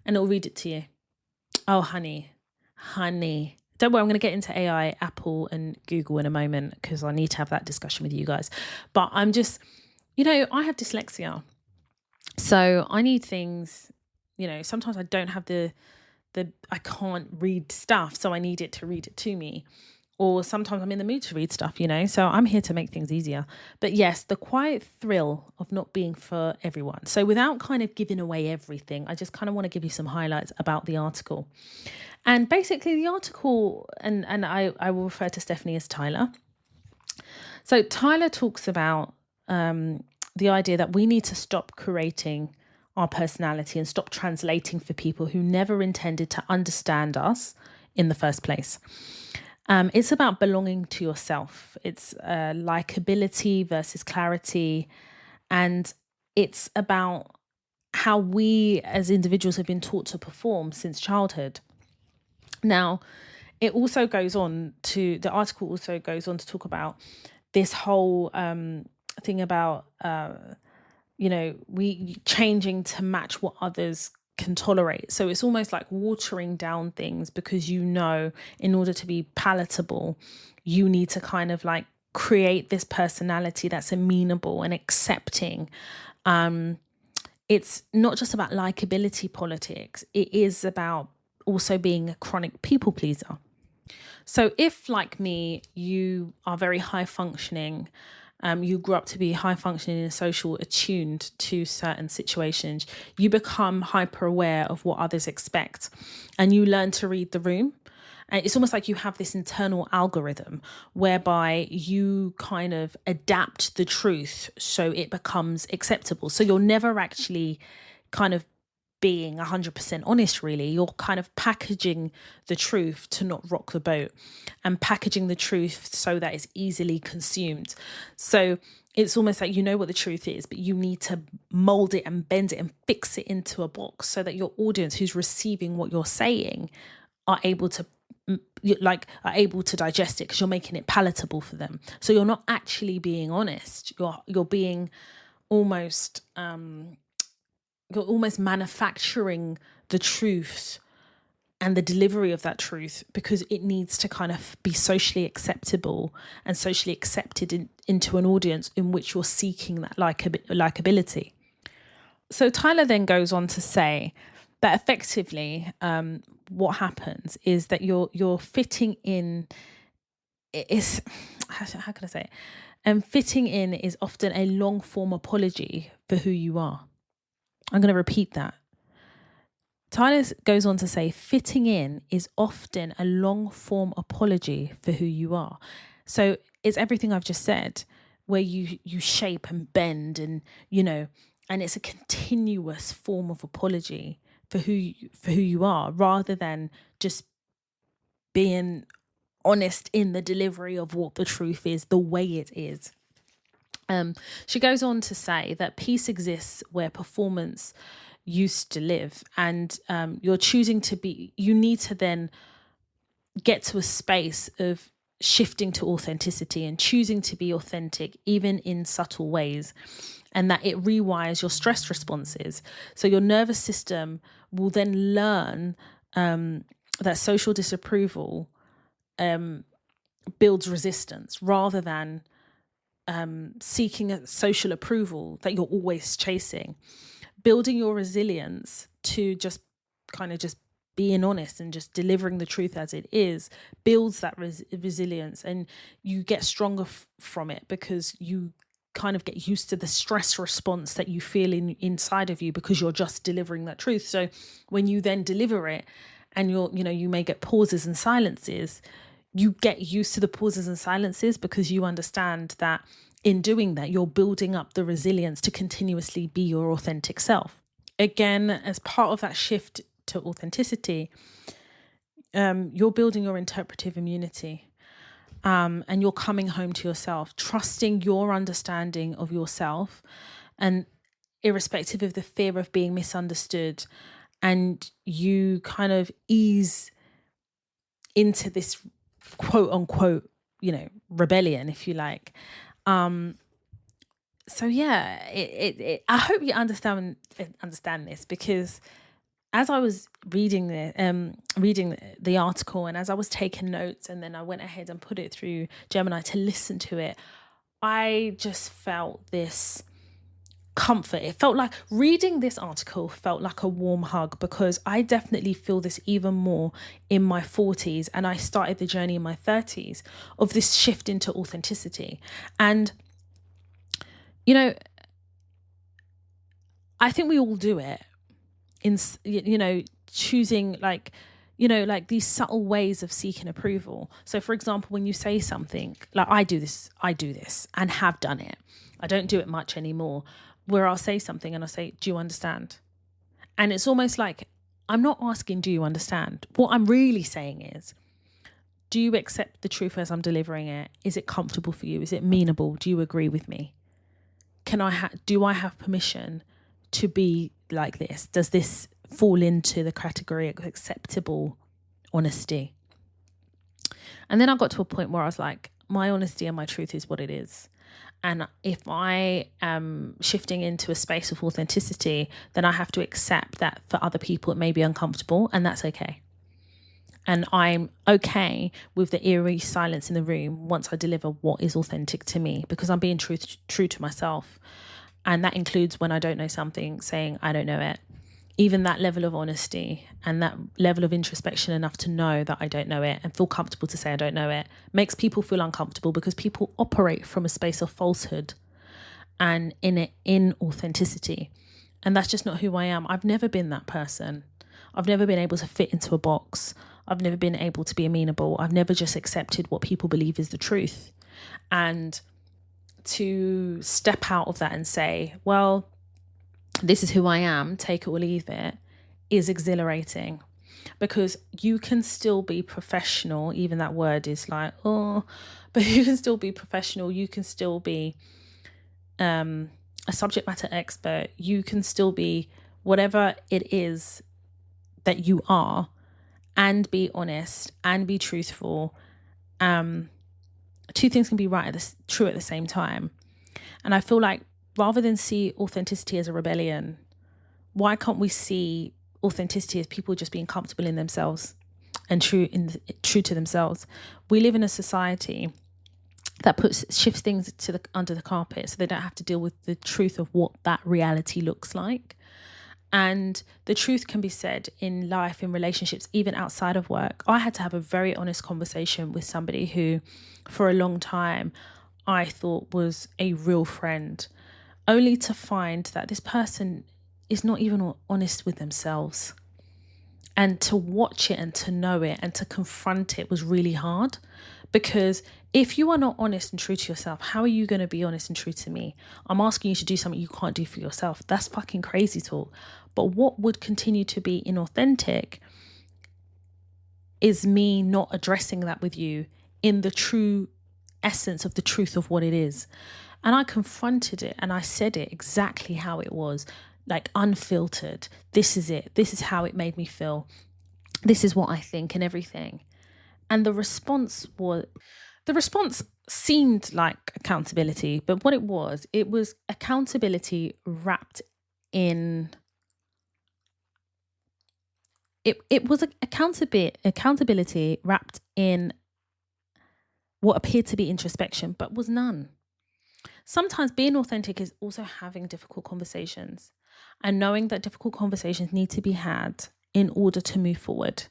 and it'll read it to you. Oh, honey. Don't worry, I'm going to get into AI, Apple and Google in a moment because I need to have that discussion with you guys. But I'm just, I have dyslexia. So I need things, sometimes I don't have I can't read stuff. So I need it to read it to me. Or sometimes I'm in the mood to read stuff, so I'm here to make things easier. But yes, the quiet thrill of not being for everyone. So without kind of giving away everything, I just kind of want to give you some highlights about the article. And basically the article, and I will refer to Stephanie as Tyler. So Tyler talks about the idea that we need to stop curating our personality and stop translating for people who never intended to understand us in the first place. It's about belonging to yourself. It's likability versus clarity. And it's about how we as individuals have been taught to perform since childhood. Now, the article also goes on to talk about this whole thing about, we changing to match what others can tolerate. So it's almost like watering down things because in order to be palatable, you need to kind of like create this personality that's amenable and accepting. It's not just about likability politics. It is about also being a chronic people pleaser. So if, like me, you are very high functioning, you grew up to be high functioning and social, attuned to certain situations, you become hyper aware of what others expect and you learn to read the room. And it's almost like you have this internal algorithm whereby you kind of adapt the truth so it becomes acceptable. So you're never actually kind of being 100% honest, really. You're kind of packaging the truth to not rock the boat and packaging the truth so that it's easily consumed. So it's almost like you know what the truth is, but you need to mold it and bend it and fix it into a box so that your audience who's receiving what you're saying are able to digest it because you're making it palatable for them. So you're not actually being honest. You're being almost you're almost manufacturing the truth and the delivery of that truth because it needs to kind of be socially acceptable and socially accepted into an audience in which you're seeking that likability. So Tyler then goes on to say that effectively what happens is that you're fitting in. How can I say it? Fitting in is often a long form apology for who you are. I'm going to repeat that. Tyler goes on to say, fitting in is often a long form apology for who you are. So it's everything I've just said, where you shape and bend and it's a continuous form of apology for who you are, rather than just being honest in the delivery of what the truth is, the way it is. She goes on to say that peace exists where performance used to live, and you're choosing to be. You need to then get to a space of shifting to authenticity and choosing to be authentic, even in subtle ways, and that it rewires your stress responses. So your nervous system will then learn that social disapproval builds resistance rather than seeking a social approval that you're always chasing. Building your resilience to just being honest and just delivering the truth as it is builds that resilience, and you get stronger from it because you kind of get used to the stress response that you feel inside of you because you're just delivering that truth. So when you then deliver it and you may get pauses and silences, you get used to the pauses and silences because you understand that in doing that, you're building up the resilience to continuously be your authentic self. Again, as part of that shift to authenticity, you're building your interpretive immunity. And you're coming home to yourself, trusting your understanding of yourself, and irrespective of the fear of being misunderstood, and you kind of ease into this quote unquote, rebellion, if you like. So yeah, I hope you understand this, because as I was reading the article, and as I was taking notes, and then I went ahead and put it through Gemini to listen to it, I just felt this comfort. It felt like reading this article felt like a warm hug, because I definitely feel this even more in my 40s, and I started the journey in my 30s of this shift into authenticity. And I think we all do it in choosing like these subtle ways of seeking approval. So for example, when you say something like I do this and have done it, I don't do it much anymore, where I'll say something and I'll say, do you understand? And it's almost like I'm not asking, do you understand? What I'm really saying is, do you accept the truth as I'm delivering it? Is it comfortable for you? Is it amenable? Do you agree with me? Do I have permission to be like this? Does this fall into the category of acceptable honesty? And then I got to a point where I was like, my honesty and my truth is what it is. And if I am shifting into a space of authenticity, then I have to accept that for other people it may be uncomfortable, and that's okay. And I'm okay with the eerie silence in the room once I deliver what is authentic to me, because I'm being true to myself. And that includes when I don't know something, saying I don't know it. Even that level of honesty and that level of introspection enough to know that I don't know it and feel comfortable to say I don't know it makes people feel uncomfortable, because people operate from a space of falsehood and in authenticity. And that's just not who I am. I've never been that person. I've never been able to fit into a box. I've never been able to be amenable. I've never just accepted what people believe is the truth. And to step out of that and say, well, this is who I am, take it or leave it, is exhilarating, because you can still be professional. Even that word is like, oh, but you can still be professional. You can still be a subject matter expert. You can still be whatever it is that you are, and be honest and be truthful. Two things can be true at the same time. And I feel like rather than see authenticity as a rebellion, why can't we see authenticity as people just being comfortable in themselves and true to themselves? We live in a society that shifts things under the carpet, so they don't have to deal with the truth of what that reality looks like. And the truth can be said in life, in relationships, even outside of work. I had to have a very honest conversation with somebody who, for a long time, I thought was a real friend, only to find that this person is not even honest with themselves. And to watch it and to know it and to confront it was really hard, because if you are not honest and true to yourself, how are you going to be honest and true to me? I'm asking you to do something you can't do for yourself. That's fucking crazy talk. But what would continue to be inauthentic is me not addressing that with you in the true essence of the truth of what it is. And I confronted it and I said it exactly how it was, like unfiltered. This is it. This is how it made me feel. This is what I think and everything. And the response seemed like accountability, but what it was accountability wrapped in it was accountability wrapped in what appeared to be introspection, but was none. Sometimes being authentic is also having difficult conversations and knowing that difficult conversations need to be had in order to move forward.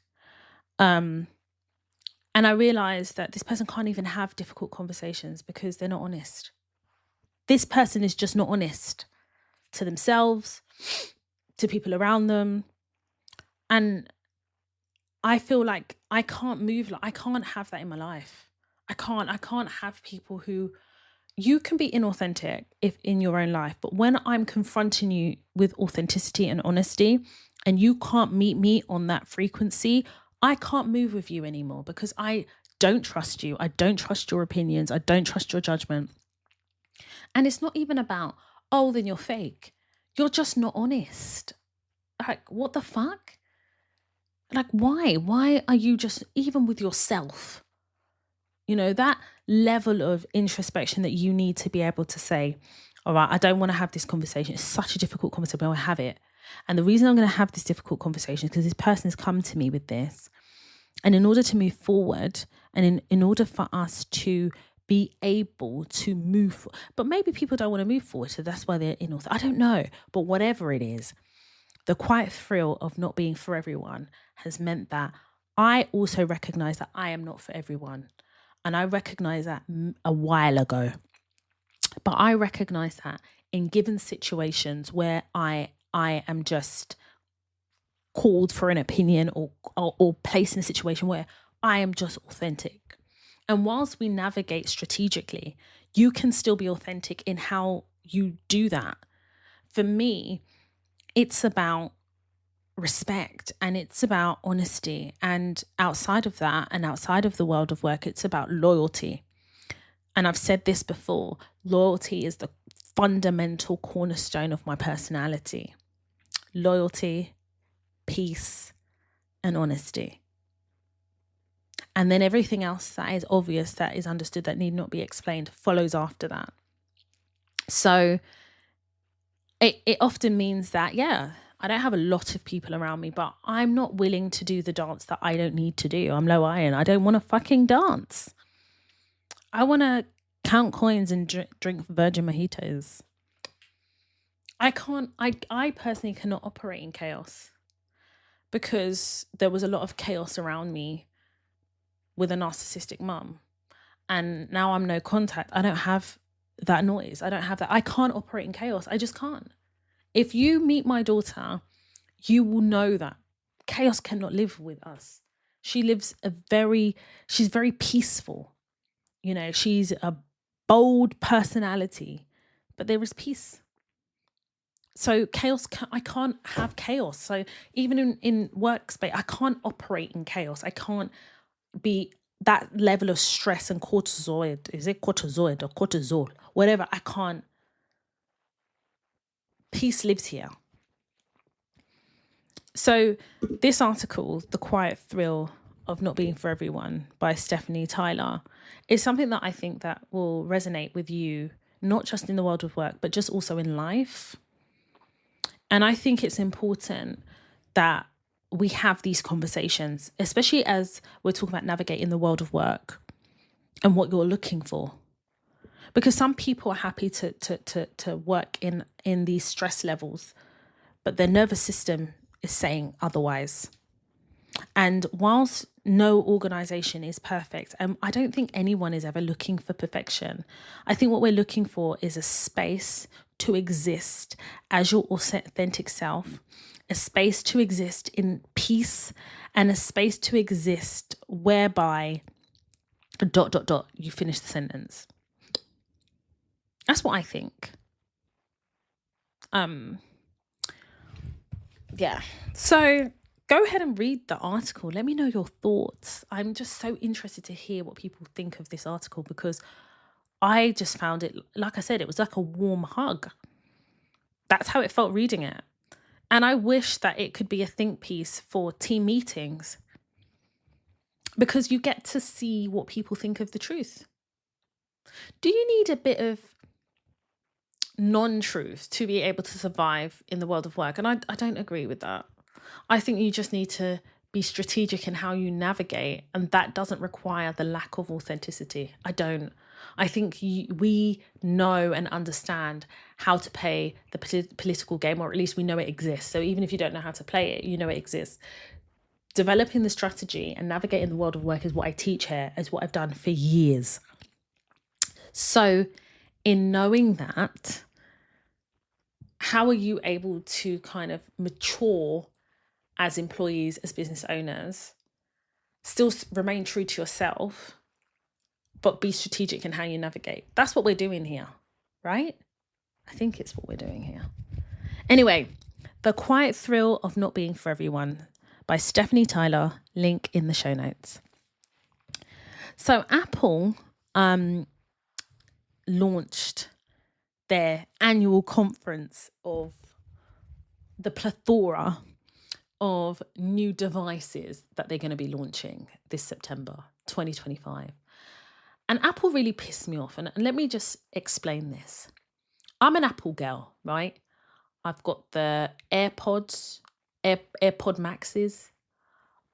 And I realized that this person can't even have difficult conversations because they're not honest. This person is just not honest to themselves, to people around them. And I feel like I can't move, like I can't have that in my life. I can't have people who, you can be inauthentic if in your own life, but when I'm confronting you with authenticity and honesty and you can't meet me on that frequency, I can't move with you anymore because I don't trust you. I don't trust your opinions. I don't trust your judgment. And it's not even about, oh, then you're fake. You're just not honest. Like, what the fuck? Like, why? Why are you just, even with yourself? You know, that level of introspection that you need to be able to say, all right, I don't want to have this conversation. It's such a difficult conversation, but I have it. And the reason I'm going to have this difficult conversation is because this person has come to me with this. And in order to move forward, and in order for us to be able to move, but maybe people don't want to move forward, so that's why they're inauthentic. I don't know, but whatever it is, the quiet thrill of not being for everyone has meant that I also recognize that I am not for everyone. And I recognize that a while ago. But I recognize that in given situations where I am just called for an opinion or placed in a situation where I am just authentic. And whilst we navigate strategically, you can still be authentic in how you do that. For me, it's about respect and it's about honesty. And outside of that, and outside of the world of work, it's about loyalty. And I've said this before, loyalty is the fundamental cornerstone of my personality. Loyalty, peace, and honesty. And then everything else that is obvious, that is understood, that need not be explained, follows after that. So it often means that, yeah, I don't have a lot of people around me, but I'm not willing to do the dance that I don't need to do. I'm low iron. I don't want to fucking dance. I want to count coins and drink virgin mojitos. I personally cannot operate in chaos because there was a lot of chaos around me with a narcissistic mum. And now I'm no contact. I don't have that noise. I don't have that. I can't operate in chaos. I just can't. If you meet my daughter, you will know that chaos cannot live with us. She's very peaceful. You know, she's a bold personality, but there is peace. So I can't have chaos. So even in workspace, I can't operate in chaos. I can't be that level of stress and cortisol. Is it cortisoid or cortisol? Whatever. I can't. Peace lives here. So this article, The Quiet Thrill of Not Being for Everyone by Stephanie Tyler, is something that I think that will resonate with you, not just in the world of work, but just also in life. And I think it's important that we have these conversations, especially as we're talking about navigating the world of work and what you're looking for. Because some people are happy to work in these stress levels, but their nervous system is saying otherwise. And whilst no organization is perfect, and I don't think anyone is ever looking for perfection, I think what we're looking for is a space to exist as your authentic self, a space to exist in peace, and a space to exist whereby ... you finish the sentence. That's what I think. Yeah. So go ahead and read the article. Let me know your thoughts. I'm just so interested to hear what people think of this article because I just found it, like I said, it was like a warm hug. That's how it felt reading it. And I wish that it could be a think piece for team meetings because you get to see what people think of the truth. Do you need a bit of non-truth to be able to survive in the world of work? And I don't agree with that. I think you just need to be strategic in how you navigate, and that doesn't require the lack of authenticity. I think we know and understand how to play the political game, or at least we know it exists. So even if you don't know how to play it, you know it exists. Developing the strategy and navigating the world of work is what I teach here, is what I've done for years. So in knowing that, how are you able to kind of mature as employees, as business owners, still remain true to yourself, but be strategic in how you navigate. That's what we're doing here, right? I think it's what we're doing here. Anyway, The Quiet Thrill of Not Being for Everyone by Stephanie Tyler, link in the show notes. So Apple launched their annual conference of the plethora of new devices that they're going to be launching this September 2025. And Apple really pissed me off. And let me just explain this. I'm an Apple girl, right? I've got the AirPods, AirPod Maxes.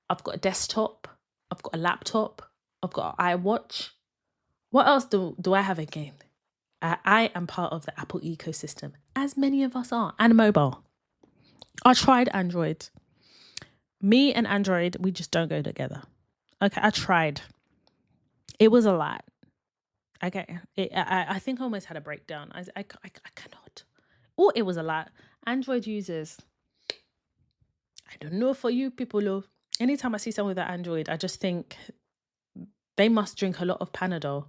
I've got a desktop. I've got a laptop. I've got an iWatch. What else do I have again? I am part of the Apple ecosystem, as many of us are, and mobile. I tried Android. Me and Android, we just don't go together. Okay, I tried. It was a lot. Okay, I think I almost had a breakdown. I cannot. Oh, it was a lot. Android users, I don't know for you people, though. Anytime I see someone with an Android, I just think they must drink a lot of Panadol.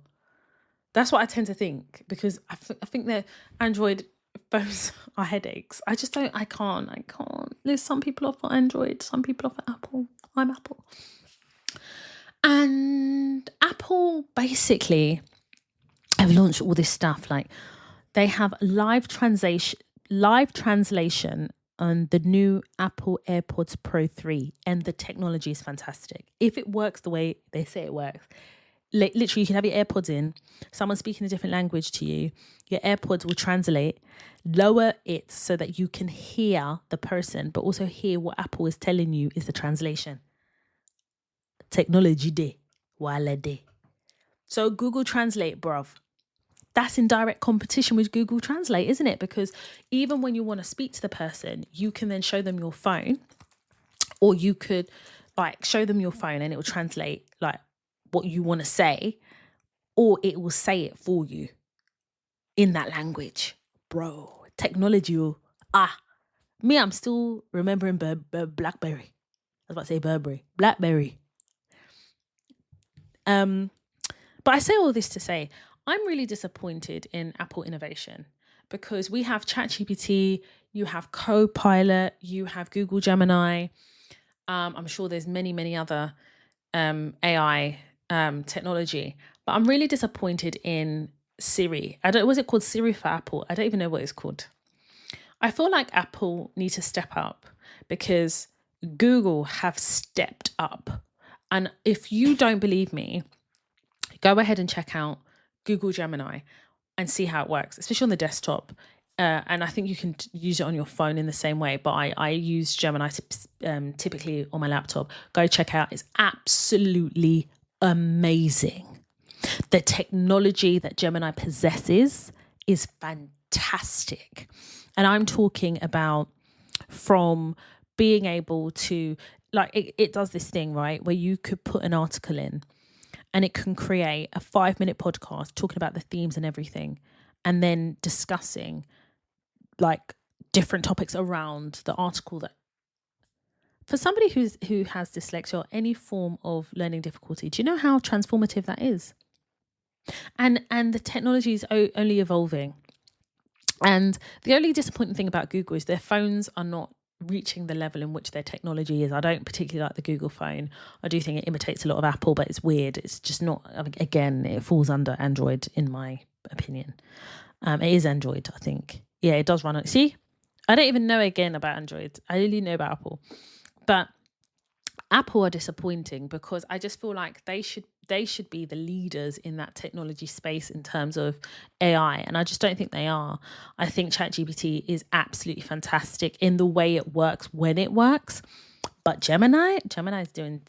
That's what I tend to think, because I think that Android phones are headaches. I can't. There's some people off for Android, some people off for Apple. I'm Apple. And Apple basically have launched all this stuff. Like, they have live translation on the new Apple AirPods Pro 3, and the technology is fantastic. If it works the way they say it works, literally you can have your AirPods in, someone speaking a different language to you, your AirPods will translate, lower it so that you can hear the person, but also hear what Apple is telling you is the translation. Technology day, wala day. So Google Translate, bruv. That's in direct competition with Google Translate, isn't it? Because even when you want to speak to the person, you can then show them your phone, or you could show them your phone and it will translate what you want to say, or it will say it for you in that language. Bro, technology. Me, I'm still remembering Blackberry. I was about to say Burberry. Blackberry. But I say all this to say, I'm really disappointed in Apple innovation, because we have ChatGPT, you have Copilot, you have Google Gemini. I'm sure there's many other AI technology, but I'm really disappointed in Siri. Was it called Siri for Apple? I don't even know what it's called. I feel like Apple need to step up, because Google have stepped up. And if you don't believe me, go ahead and check out Google Gemini and see how it works, especially on the desktop. And I think you can use it on your phone in the same way, but I use Gemini typically on my laptop. Go check out. It's absolutely amazing. The technology that Gemini possesses is fantastic. And I'm talking about from being able to, it does this thing, right, where you could put an article in and it can create a 5-minute podcast talking about the themes and everything, and then discussing different topics around the article. That for somebody who has dyslexia or any form of learning difficulty, do you know how transformative that is? And the technology is only evolving. And the only disappointing thing about Google is their phones are not reaching the level in which their technology is. I don't particularly like the Google phone. I do think it imitates a lot of Apple, but it's weird. It's just not, again, it falls under Android in my opinion. It is Android, I think. Yeah, it does run on. See, I don't even know again about Android. I only know about Apple. But Apple are disappointing, because I just feel like they should be the leaders in that technology space in terms of AI. And I just don't think they are. I think ChatGPT is absolutely fantastic in the way it works when it works. But Gemini is doing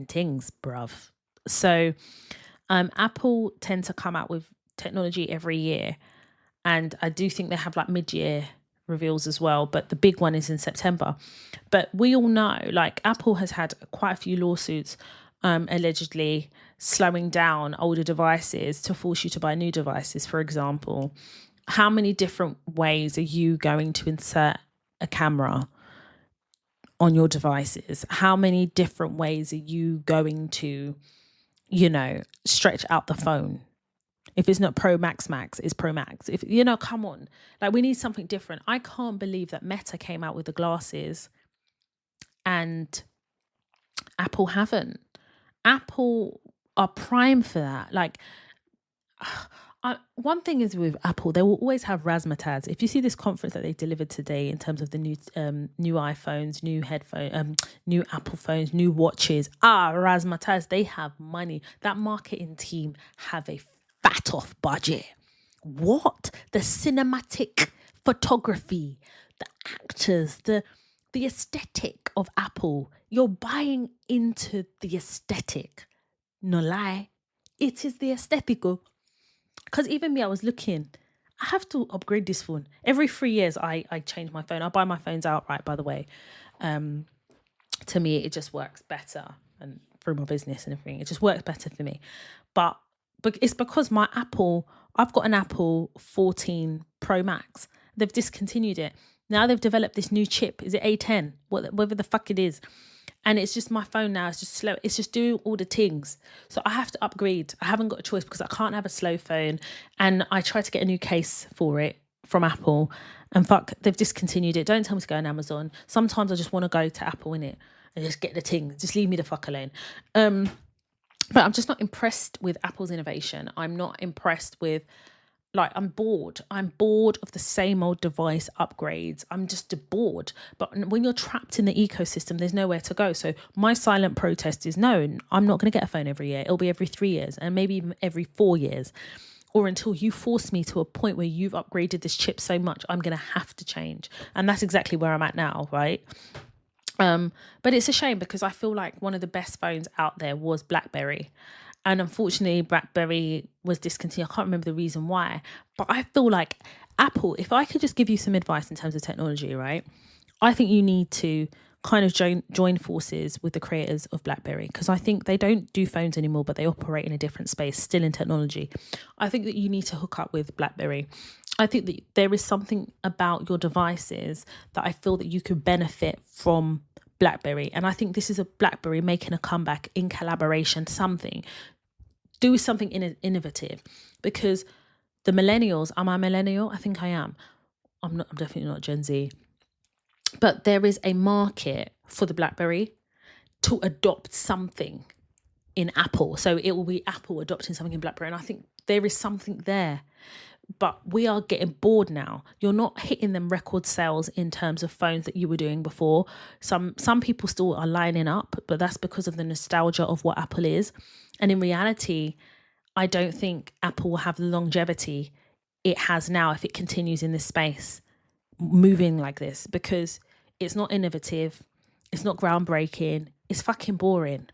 things, bruv. So Apple tend to come out with technology every year. And I do think they have mid-year reveals as well, but the big one is in September. But we all know, Apple has had quite a few lawsuits allegedly slowing down older devices to force you to buy new devices, for example. How many different ways are you going to insert a camera on your devices? How many different ways are you going to, stretch out the phone? If it's not Pro Max Max, it's Pro Max. If come on. Like, we need something different. I can't believe that Meta came out with the glasses and Apple haven't. Apple are prime for that. Like, one thing is with Apple, they will always have razzmatazz. If you see this conference that they delivered today in terms of the new iPhones, new headphones, new Apple phones, new watches, razzmatazz, they have money. That marketing team have a fat off budget. What? The cinematic photography, the actors, the aesthetic of Apple. You're buying into the aesthetic. No lie. It is the aesthetical. Because even me, I was looking, I have to upgrade this phone. Every 3 years, I change my phone. I buy my phones outright, by the way. To me, it just works better. And through my business and everything, it just works better for me. But it's because I've got an Apple 14 Pro Max. They've discontinued it. Now they've developed this new chip. Is it A10? Whatever the fuck it is. And it's just my phone now. It's just slow. It's just doing all the things. So I have to upgrade. I haven't got a choice because I can't have a slow phone. And I tried to get a new case for it from Apple. And fuck, they've discontinued it. Don't tell me to go on Amazon. Sometimes I just want to go to Apple, innit? And just get the thing. Just leave me the fuck alone. But I'm just not impressed with Apple's innovation. I'm not impressed with... I'm bored. I'm bored of the same old device upgrades. I'm just bored. But when you're trapped in the ecosystem, there's nowhere to go. So my silent protest is no, I'm not going to get a phone every year. It'll be every 3 years and maybe even every 4 years. Or until you force me to a point where you've upgraded this chip so much, I'm going to have to change. And that's exactly where I'm at now, right? But it's a shame because I feel like one of the best phones out there was BlackBerry. And unfortunately, BlackBerry was discontinued. I can't remember the reason why. But I feel like Apple, if I could just give you some advice in terms of technology, right? I think you need to kind of join forces with the creators of BlackBerry, because I think they don't do phones anymore, but they operate in a different space, still in technology. I think that you need to hook up with BlackBerry. I think that there is something about your devices that I feel that you could benefit from BlackBerry. And I think this is a BlackBerry making a comeback in collaboration, do something innovative, because the millennials, am I a millennial? I think I am. I'm definitely not Gen Z. But there is a market for the BlackBerry to adopt something in Apple. So it will be Apple adopting something in BlackBerry. And I think there is something there. But we are getting bored now. You're not hitting them record sales in terms of phones that you were doing before. Some people still are lining up, but that's because of the nostalgia of what Apple is. And in reality, I don't think Apple will have the longevity it has now if it continues in this space, moving like this, because it's not innovative, it's not groundbreaking, it's fucking boring.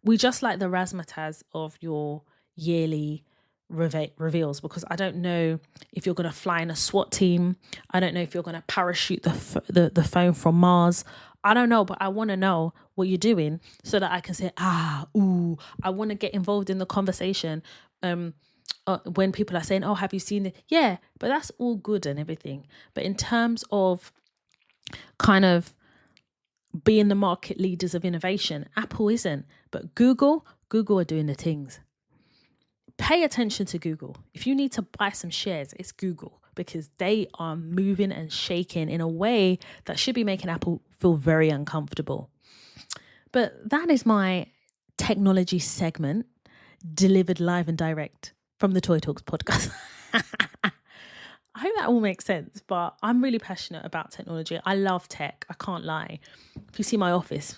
We just like the razzmatazz of your yearly reveals, because I don't know if you're going to fly in a SWAT team. I don't know if you're going to parachute the phone from Mars. I don't know, but I want to know what you're doing so that I can say, I want to get involved in the conversation. When people are saying, have you seen it? Yeah, but that's all good and everything. But in terms of kind of being the market leaders of innovation, Apple isn't. But Google are doing the things. Pay attention to Google. If you need to buy some shares, it's Google, because they are moving and shaking in a way that should be making Apple feel very uncomfortable. But that is my technology segment, delivered live and direct from the Toy Talks podcast. I hope that all makes sense, but I'm really passionate about technology. I love tech. I can't lie. If you see my office,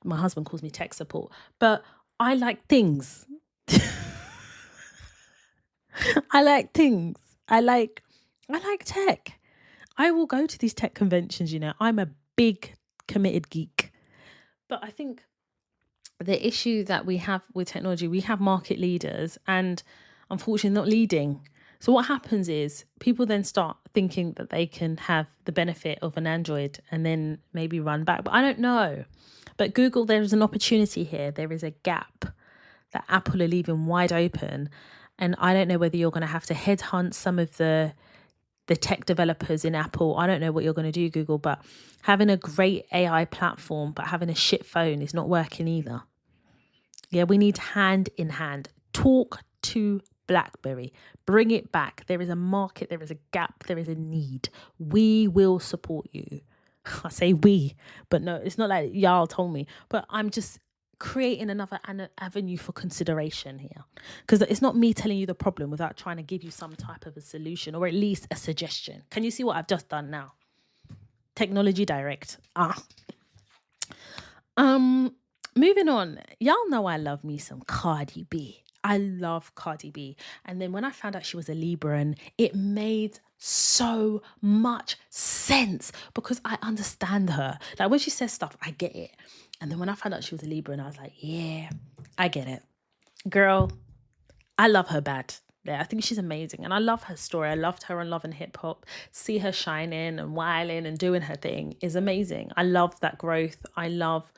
my husband calls me tech support, but I like things. I like things. I like tech. I will go to these tech conventions, I'm a big committed geek. But I think the issue that we have with technology, we have market leaders and unfortunately not leading. So what happens is people then start thinking that they can have the benefit of an Android and then maybe run back. But I don't know. But Google, there is an opportunity here. There is a gap that Apple are leaving wide open. And I don't know whether you're going to have to headhunt some of the the tech developers in Apple. I don't know what you're going to do, Google, but having a great AI platform, but having a shit phone is not working either. Yeah, we need hand in hand. Talk to BlackBerry. Bring it back. There is a market, there is a gap, there is a need. We will support you. I say we, but no, it's not like y'all told me, but I'm just creating another avenue for consideration here, because it's not me telling you the problem without trying to give you some type of a solution or at least a suggestion. Can you see what I've just done now? Technology direct. Moving on. Y'all know I love me some Cardi B. I love Cardi B. And then when I found out she was a Libran, it made so much sense because I understand her. Like when she says stuff, I get it. And then when I found out she was a Libran, I was like, yeah, I get it. Girl, I love her bad. Yeah, I think she's amazing. And I love her story. I loved her on Love and Hip Hop. See her shining and wilding and doing her thing is amazing. I love that growth. I love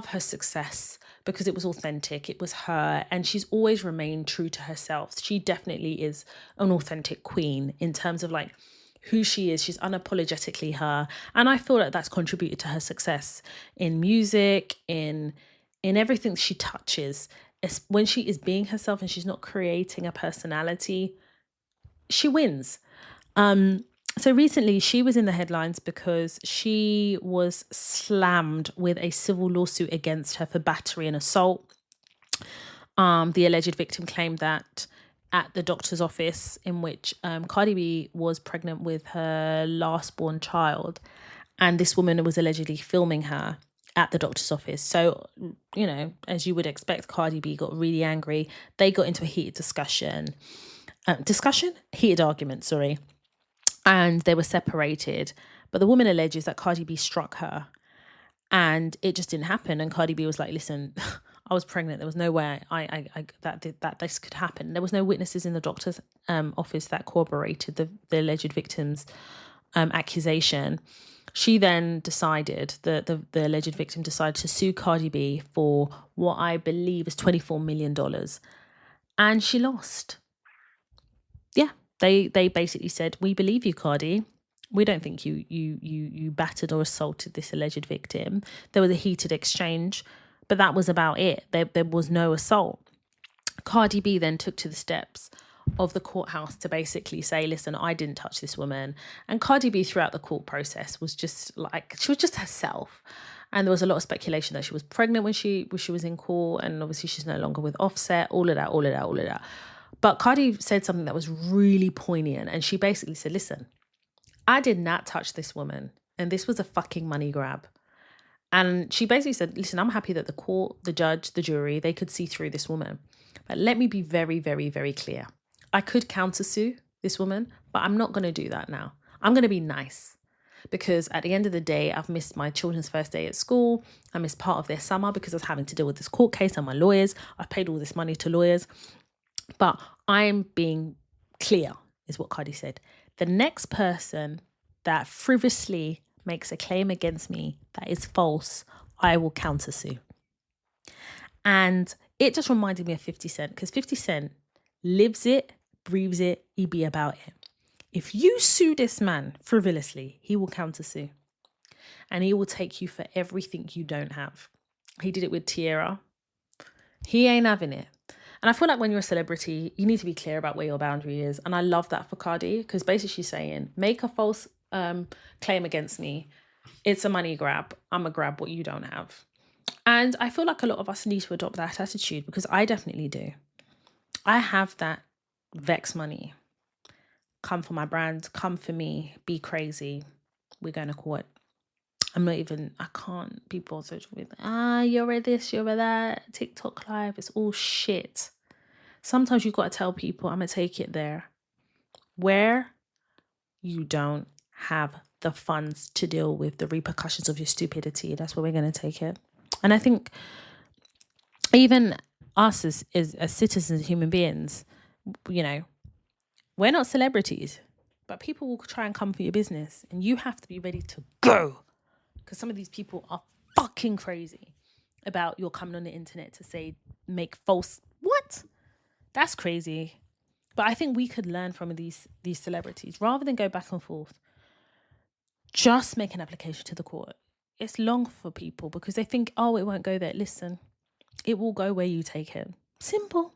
her success because it was authentic. It was her. And she's always remained true to herself. She definitely is an authentic queen in terms of like who she is. She's unapologetically her. And I feel like that's contributed to her success in music, in everything she touches. When she is being herself and she's not creating a personality, she wins. So recently she was in the headlines because she was slammed with a civil lawsuit against her for battery and assault. The alleged victim claimed that at the doctor's office in which Cardi B was pregnant with her last born child, and this woman was allegedly filming her at the doctor's office. So, you know, as you would expect, Cardi B got really angry. They got into a heated heated argument, sorry. And they were separated. But the woman alleges that Cardi B struck her and it just didn't happen. And Cardi B was like, listen, I was pregnant. There was no way that this could happen. There was no witnesses in the doctor's office that corroborated the alleged victim's accusation. She then decided, the alleged victim decided to sue Cardi B for what I believe is $24 million. And she lost. Yeah, they basically said, we believe you, Cardi. We don't think you battered or assaulted this alleged victim. There was a heated exchange, but that was about it. There was no assault. Cardi B then took to the steps of the courthouse to basically say, listen, I didn't touch this woman. And Cardi B throughout the court process was just like, she was just herself. And there was a lot of speculation that she was pregnant when she was in court. And obviously she's no longer with Offset, all of that. But Cardi said something that was really poignant. And she basically said, listen, I did not touch this woman. And this was a fucking money grab. And she basically said, listen, I'm happy that the court, the judge, the jury, they could see through this woman. But let me be very, very, very clear. I could countersue this woman, but I'm not going to do that now. I'm going to be nice because at the end of the day, I've missed my children's first day at school. I missed part of their summer because I was having to deal with this court case and my lawyers. I've paid all this money to lawyers. But I'm being clear, is what Cardi said. The next person that frivolously makes a claim against me that is false, I will countersue. And it just reminded me of 50 Cent because 50 Cent lives it, breathes it, he be about it. If you sue this man frivolously, he will countersue. And he will take you for everything you don't have. He did it with Tierra. He ain't having it. And I feel like when you're a celebrity, you need to be clear about where your boundary is. And I love that for Cardi because basically she's saying, make a false claim against me. It's a money grab. I'm a grab what you don't have. And I feel like a lot of us need to adopt that attitude because I definitely do. I have that vex money. Come for my brand, come for me, be crazy. We're going to court. I can't be bothered with, you're a this, you're a that, TikTok live, it's all shit. Sometimes you've got to tell people, I'm going to take it there. Where you don't have the funds to deal with the repercussions of your stupidity, that's where we're going to take it. And I think even us as citizens, human beings, you know, we're not celebrities, but people will try and come for your business and you have to be ready to go. Because some of these people are fucking crazy about your coming on the internet to say, make false, what? That's crazy. But I think we could learn from these celebrities rather than go back and forth. Just make an application to the court. It's long for people because they think, oh, it won't go there. Listen, it will go where you take it. Simple.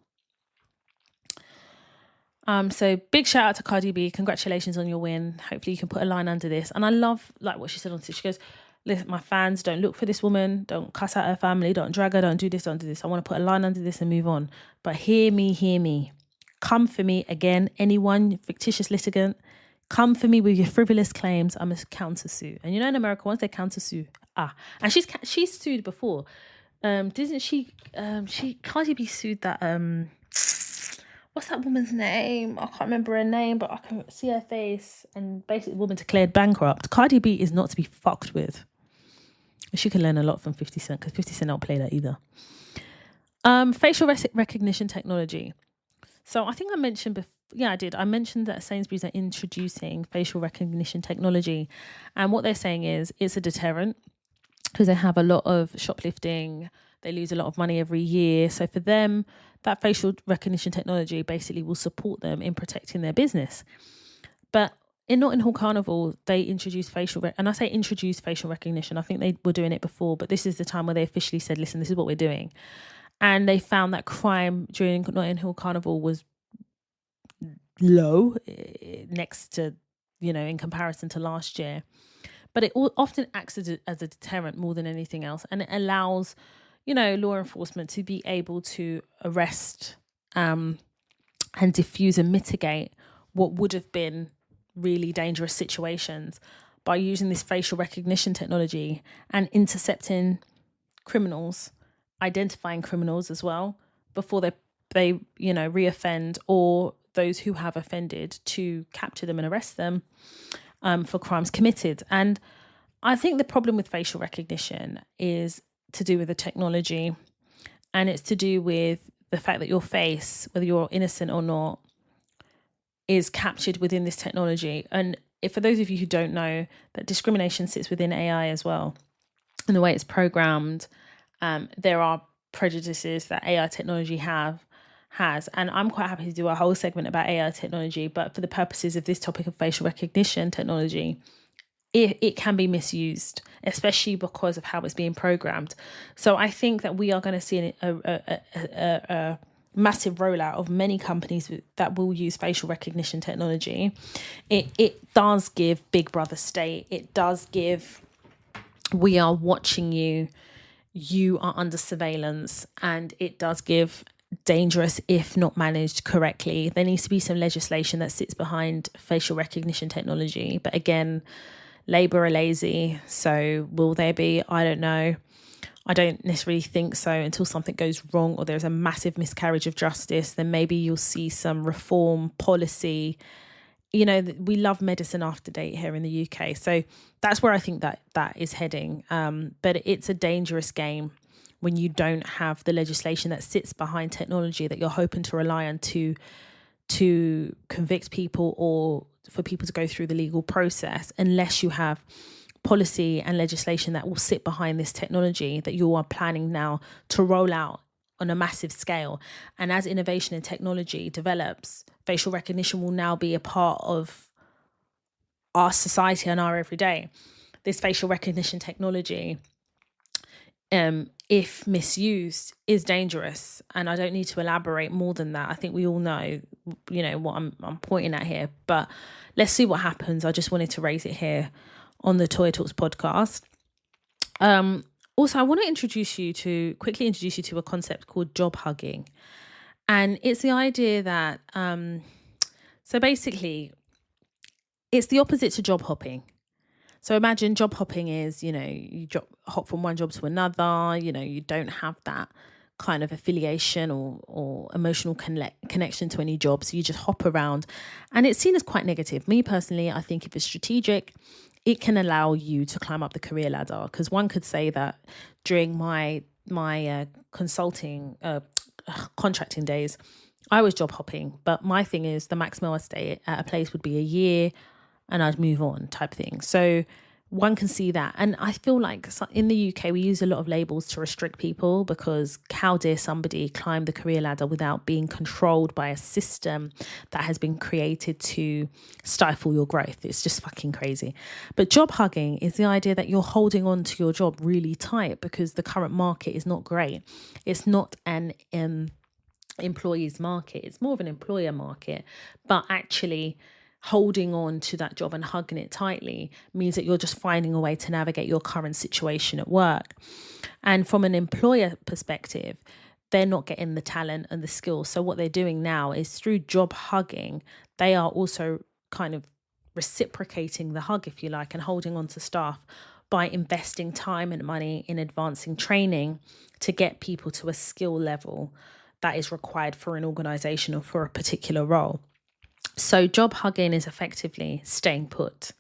So big shout out to Cardi B. Congratulations on your win. Hopefully you can put a line under this. And I love like what she said on Twitter. She goes, listen, my fans, don't look for this woman. Don't cuss out her family. Don't drag her. Don't do this. Don't do this. I want to put a line under this and move on. But hear me. Come for me again. Anyone, fictitious litigant, come for me with your frivolous claims. I'm a countersue. And you know, in America, once they countersue, and she's sued before. Didn't she? Cardi B sued that. What's that woman's name? I can't remember her name, but I can see her face. And basically, the woman declared bankrupt. Cardi B is not to be fucked with. She can learn a lot from 50 Cent because 50 Cent don't play that either. Facial recognition technology. So I think I mentioned before. Yeah, I did. I mentioned that Sainsbury's are introducing facial recognition technology. And what they're saying is it's a deterrent because they have a lot of shoplifting. They lose a lot of money every year. So for them, that facial recognition technology basically will support them in protecting their business. But in Notting Hill Carnival, they introduced and I say introduced facial recognition. I think they were doing it before, but this is the time where they officially said, listen, this is what we're doing. And they found that crime during Notting Hill Carnival was low next to, in comparison to last year. But it often acts as a deterrent more than anything else. And it allows, law enforcement to be able to arrest and diffuse and mitigate what would have been really dangerous situations by using this facial recognition technology and intercepting criminals, identifying criminals as well before they reoffend, or those who have offended, to capture them and arrest them for crimes committed. And I think the problem with facial recognition is to do with the technology, and it's to do with the fact that your face, whether you're innocent or not, is captured within this technology. And for those of you who don't know, that discrimination sits within AI as well. And the way it's programmed, there are prejudices that AI technology has. And I'm quite happy to do a whole segment about AI technology, but for the purposes of this topic of facial recognition technology, it can be misused, especially because of how it's being programmed. So I think that we are going to see a massive rollout of many companies that will use facial recognition technology. It does give Big Brother state. It does give, we are watching you, you are under surveillance, and it does give dangerous if not managed correctly. There needs to be some legislation that sits behind facial recognition technology. But again, Labour are lazy. So will there be? I don't know. I don't necessarily think so until something goes wrong or there's a massive miscarriage of justice. Then maybe you'll see some reform policy. We love medicine after date here in the UK. So that's where I think that is heading. But it's a dangerous game when you don't have the legislation that sits behind technology that you're hoping to rely on to convict people or for people to go through the legal process, unless you have policy and legislation that will sit behind this technology that you are planning now to roll out on a massive scale. And as innovation in technology develops, facial recognition will now be a part of our society and our everyday. This facial recognition technology, if misused, is dangerous. And I don't need to elaborate more than that. I think we all know, what I'm pointing at here. But let's see what happens. I just wanted to raise it here on the Toy Talks podcast. Also, I want to quickly introduce you to a concept called job hugging. And it's the idea that, so basically, it's the opposite to job hopping. So imagine job hopping is, you hop from one job to another, you don't have that kind of affiliation or emotional connection to any job. So you just hop around, and it's seen as quite negative. Me personally, I think if it's strategic, it can allow you to climb up the career ladder. Because one could say that during my consulting, contracting days, I was job hopping. But my thing is the maximum I'd stay at a place would be a year and I'd move on type thing. So one can see that. And I feel like in the UK, we use a lot of labels to restrict people, because how dare somebody climb the career ladder without being controlled by a system that has been created to stifle your growth? It's just fucking crazy. But job hugging is the idea that you're holding on to your job really tight because the current market is not great. It's not an employees market, it's more of an employer market. But actually holding on to that job and hugging it tightly means that you're just finding a way to navigate your current situation at work. And from an employer perspective, they're not getting the talent and the skills. So what they're doing now is, through job hugging, they are also kind of reciprocating the hug, if you like, and holding on to staff by investing time and money in advancing training to get people to a skill level that is required for an organization or for a particular role. So job hugging is effectively staying put.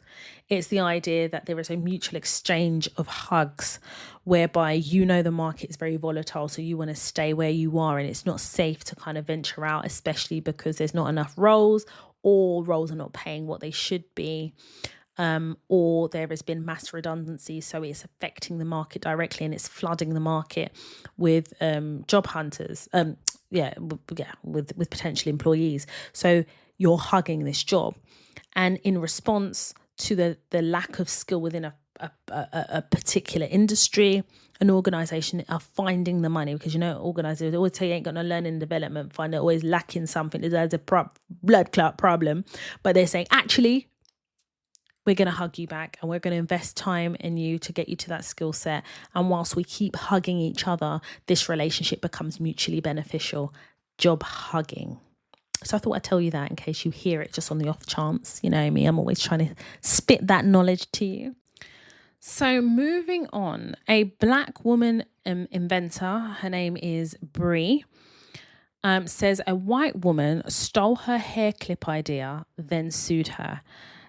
It's the idea that there is a mutual exchange of hugs whereby the market is very volatile, so you want to stay where you are, and it's not safe to kind of venture out, especially because there's not enough roles, or roles are not paying what they should be, or there has been mass redundancy, so it's affecting the market directly and it's flooding the market with job hunters, with potential employees. So you're hugging this job, and in response to the lack of skill within a particular industry, an organization are finding the money, because organizers always tell you ain't got no learning and development fund, they're always lacking something, there's a blood clot problem, but they're saying, actually, we're going to hug you back, and we're going to invest time in you to get you to that skill set. And whilst we keep hugging each other, this relationship becomes mutually beneficial. Job hugging. So I thought I'd tell you that in case you hear it just on the off chance. You know me, I'm always trying to spit that knowledge to you. So moving on, a Black woman inventor, her name is Brie, says a white woman stole her hair clip idea, then sued her.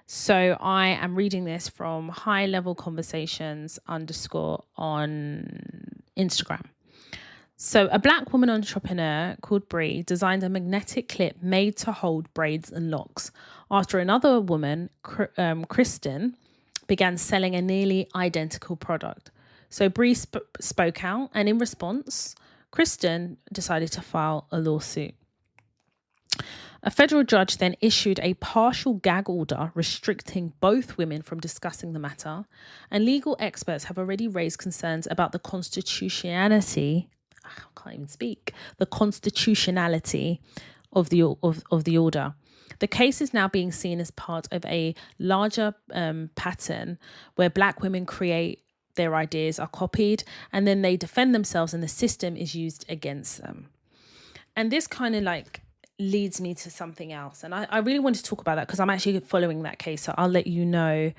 So I am reading this from High Level Conversations _ on Instagram. So a Black woman entrepreneur called Brie designed a magnetic clip made to hold braids and locks after another woman, Kristen, began selling a nearly identical product. So Brie spoke out, and in response, Kristen decided to file a lawsuit. A federal judge then issued a partial gag order restricting both women from discussing the matter, and legal experts have already raised concerns about the constitutionality of the order. The case is now being seen as part of a larger pattern where Black women create their ideas, are copied, and then they defend themselves, and the system is used against them. And this kind of leads me to something else. And I really want to talk about that because I'm actually following that case. So I'll let you know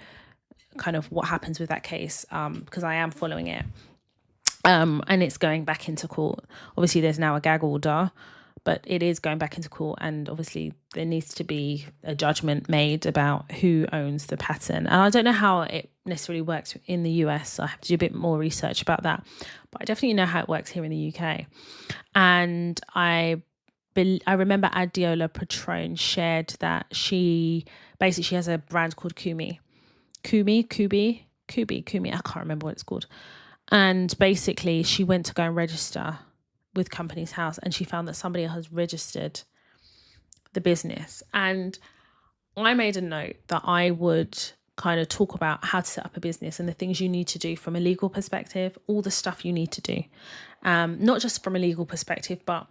kind of what happens with that case, because I am following it. And it's going back into court. Obviously, there's now a gag order, but it is going back into court. And obviously, there needs to be a judgment made about who owns the patent. And I don't know how it necessarily works in the US. So I have to do a bit more research about that. But I definitely know how it works here in the UK. And I remember Adiola Patrone shared that she has a brand called Kumi. I can't remember what it's called. And basically she went to go and register with Companies House, and she found that somebody has registered the business. And I made a note that I would kind of talk about how to set up a business and the things you need to do from a legal perspective, all the stuff you need to do. Not just from a legal perspective, but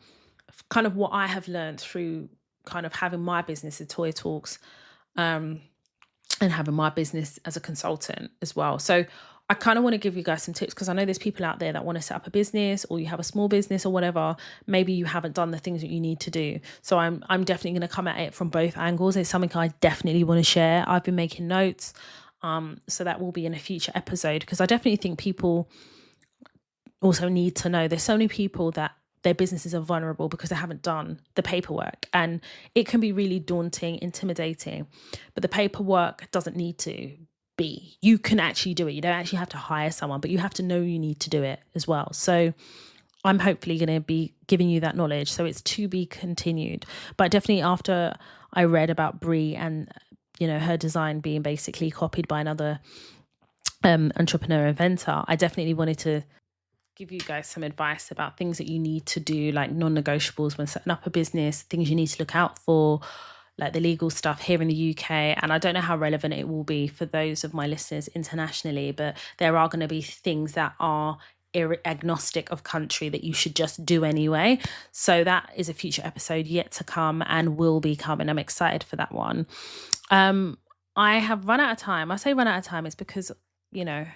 kind of what I have learned through kind of having my business at Toy Talks, and having my business as a consultant as well. So I kind of want to give you guys some tips, because I know there's people out there that want to set up a business, or you have a small business or whatever. Maybe you haven't done the things that you need to do. So I'm definitely going to come at it from both angles. It's something I definitely want to share. I've been making notes. So that will be in a future episode, because I definitely think people also need to know there's so many people that their businesses are vulnerable because they haven't done the paperwork, and it can be really daunting, intimidating, but the paperwork doesn't need to be. You can actually do it. You don't actually have to hire someone, but you have to know you need to do it as well. So I'm hopefully going to be giving you that knowledge. So it's to be continued. But definitely after I read about Brie and, her design being basically copied by another entrepreneur inventor, I definitely wanted to give you guys some advice about things that you need to do, like non-negotiables when setting up a business, things you need to look out for, like the legal stuff here in the UK. And I don't know how relevant it will be for those of my listeners internationally, but there are going to be things that are agnostic of country that you should just do anyway. So that is a future episode yet to come and will be coming. I'm excited for that one. I have run out of time. I say run out of time is because, I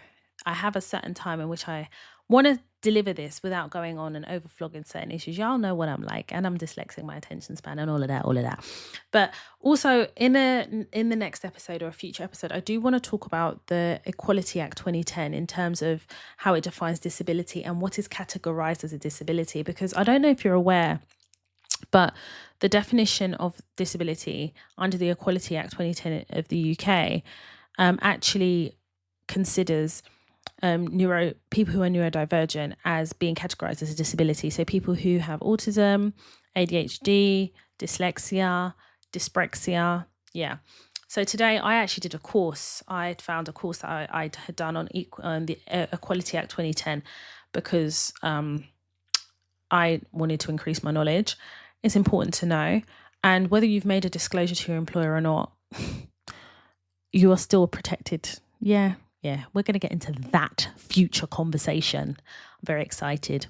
have a certain time in which I want to deliver this without going on and overflogging certain issues. Y'all know what I'm like, and I'm dyslexic, my attention span and all of that. But also in the next episode or a future episode, I do want to talk about the Equality Act 2010 in terms of how it defines disability and what is categorized as a disability, because I don't know if you're aware, but the definition of disability under the Equality Act 2010 of the UK actually considers people who are neurodivergent as being categorized as a disability. So people who have autism, ADHD, dyslexia, dyspraxia. Yeah. So today I actually did a course. I found a course that I had done on the Equality Act 2010 because I wanted to increase my knowledge. It's important to know. And whether you've made a disclosure to your employer or not, you are still protected. Yeah, we're going to get into that future conversation. I'm very excited.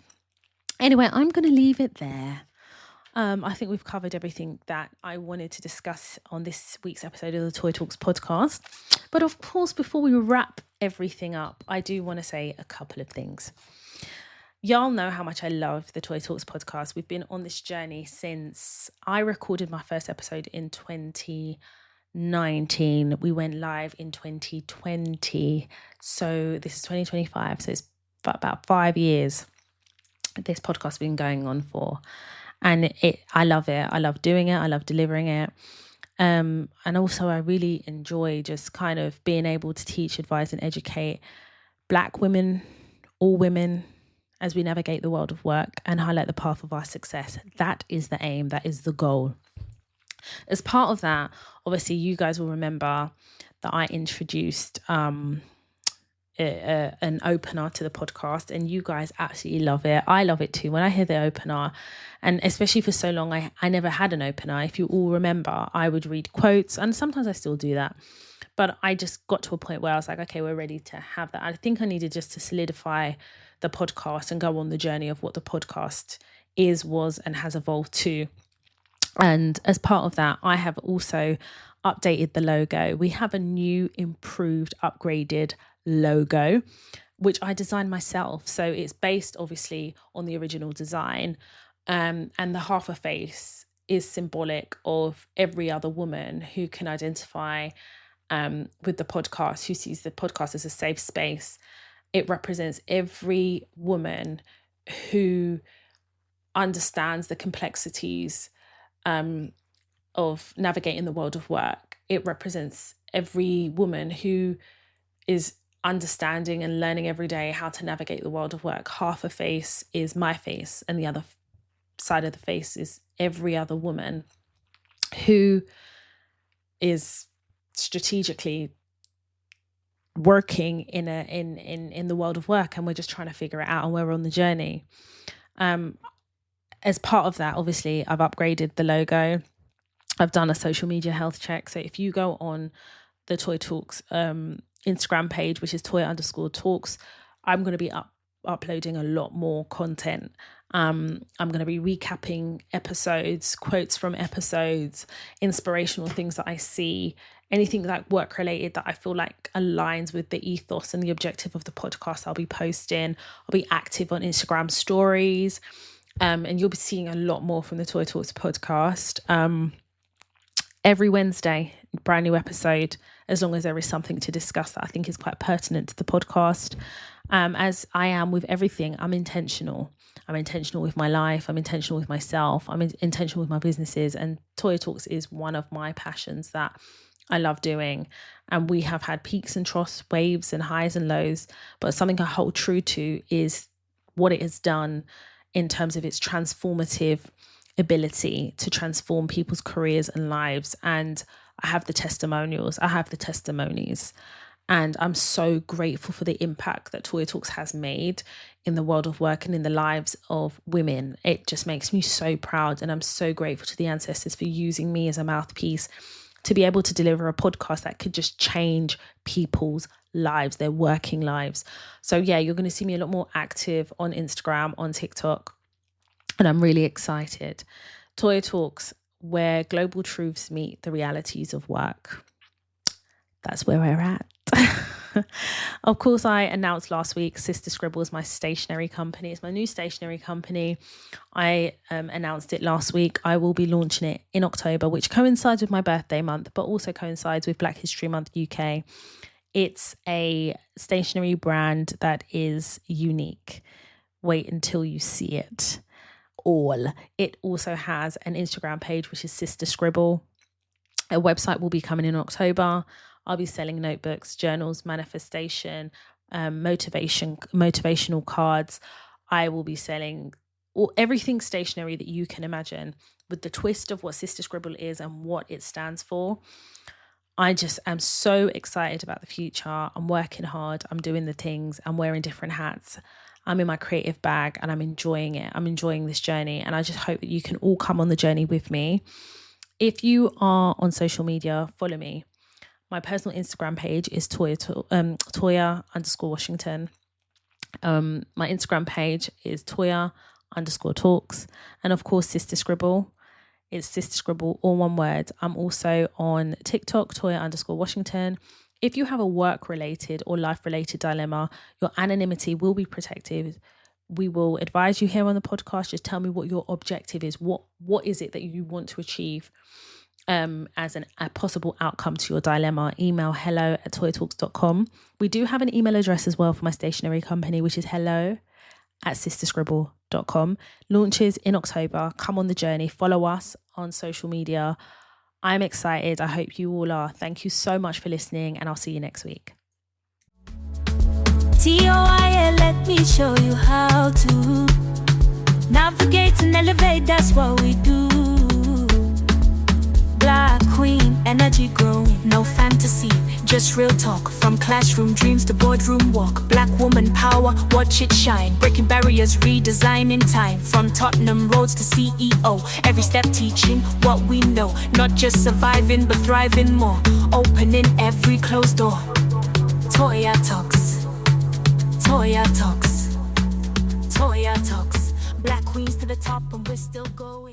Anyway, I'm going to leave it there. I think we've covered everything that I wanted to discuss on this week's episode of the Toy Talks podcast. But of course, before we wrap everything up, I do want to say a couple of things. Y'all know how much I love the Toy Talks podcast. We've been on this journey since I recorded my first episode in 2019. We went live in 2020. So this is 2025. So it's about 5 years this podcast has been going on for. And I love it. I love doing it. I love delivering it. And also I really enjoy just kind of being able to teach, advise and educate Black women, all women, as we navigate the world of work and highlight the path of our success. That is the aim. That is the goal. As part of that, obviously, you guys will remember that I introduced an opener to the podcast, and you guys absolutely love it. I love it too. When I hear the opener, and especially for so long, I never had an opener. If you all remember, I would read quotes, and sometimes I still do that. But I just got to a point where I was like, okay, we're ready to have that. I think I needed just to solidify the podcast and go on the journey of what the podcast is, was, and has evolved to. And as part of that, I have also updated the logo. We have a new, improved, upgraded logo, which I designed myself. So it's based obviously on the original design. And the half a face is symbolic of every other woman who can identify with the podcast, who sees the podcast as a safe space. It represents every woman who understands the complexities of navigating the world of work. It represents every woman who is understanding and learning every day how to navigate the world of work. Half a face is my face, and the other side of the face is every other woman who is strategically working in the world of work, and we're just trying to figure it out, and we're on the journey. As part of that, obviously, I've upgraded the logo. I've done a social media health check. So if you go on the Toy Talks Instagram page, which is toy_talks, I'm going to be uploading a lot more content. I'm going to be recapping episodes, quotes from episodes, inspirational things that I see, anything like work related that I feel like aligns with the ethos and the objective of the podcast. I'll be posting. I'll be active on Instagram stories. And you'll be seeing a lot more from the Toy Talks podcast. Every Wednesday, brand new episode, as long as there is something to discuss that I think is quite pertinent to the podcast. As I am with everything, I'm intentional. I'm intentional with my life. I'm intentional with myself. I'm intentional with my businesses. And Toy Talks is one of my passions that I love doing. And we have had peaks and troughs, waves and highs and lows. But something I hold true to is what it has done in terms of its transformative ability to transform people's careers and lives. And I have the testimonials. I have the testimonies. And I'm so grateful for the impact that Toya Talks has made in the world of work and in the lives of women. It just makes me so proud. And I'm so grateful to the ancestors for using me as a mouthpiece to be able to deliver a podcast that could just change people's lives, their working lives. So yeah, you're going to see me a lot more active on Instagram, on TikTok, and I'm really excited. Toya Talks, where global truths meet the realities of work. That's where we're at. Of course, I announced last week Sister Scribble is my stationery company. It's my new stationery company. I announced it last week. I will be launching it in October, which coincides with my birthday month, but also coincides with Black History Month UK. It's a stationery brand that is unique. Wait until you see it all. It also has an Instagram page, which is Sister Scribble. A website will be coming in October. I'll be selling notebooks, journals, manifestation, motivational cards. I will be selling everything stationery that you can imagine, with the twist of what Sister Scribble is and what it stands for. I just am so excited about the future. I'm working hard. I'm doing the things. I'm wearing different hats. I'm in my creative bag and I'm enjoying it. I'm enjoying this journey. And I just hope that you can all come on the journey with me. If you are on social media, follow me. My personal Instagram page is Toya_Washington. My Instagram page is Toya_Talks. And of course, Sister Scribble. It's Sister Scribble, all one word. I'm also on TikTok, Toya_Washington. If you have a work-related or life-related dilemma, your anonymity will be protected. We will advise you here on the podcast. Just tell me what your objective is. What is it that you want to achieve as a possible outcome to your dilemma? Email hello@toyatalks.com. We do have an email address as well for my stationery company, which is hello@sisterscribble.com. Launches in October. Come on the journey. Follow us on social media. I'm excited. I hope you all are. Thank you so much for listening, and I'll see you next week. TOIA, let me show you how to navigate and elevate, that's what we do. Black queen, energy growing, no fantasy, just real talk. From classroom dreams to boardroom walk. Black woman power, watch it shine. Breaking barriers, redesigning time. From Tottenham roads to CEO, every step teaching what we know. Not just surviving, but thriving more. Opening every closed door. Toya Talks. Toya Talks. Toya Talks. Black queens to the top and we're still going.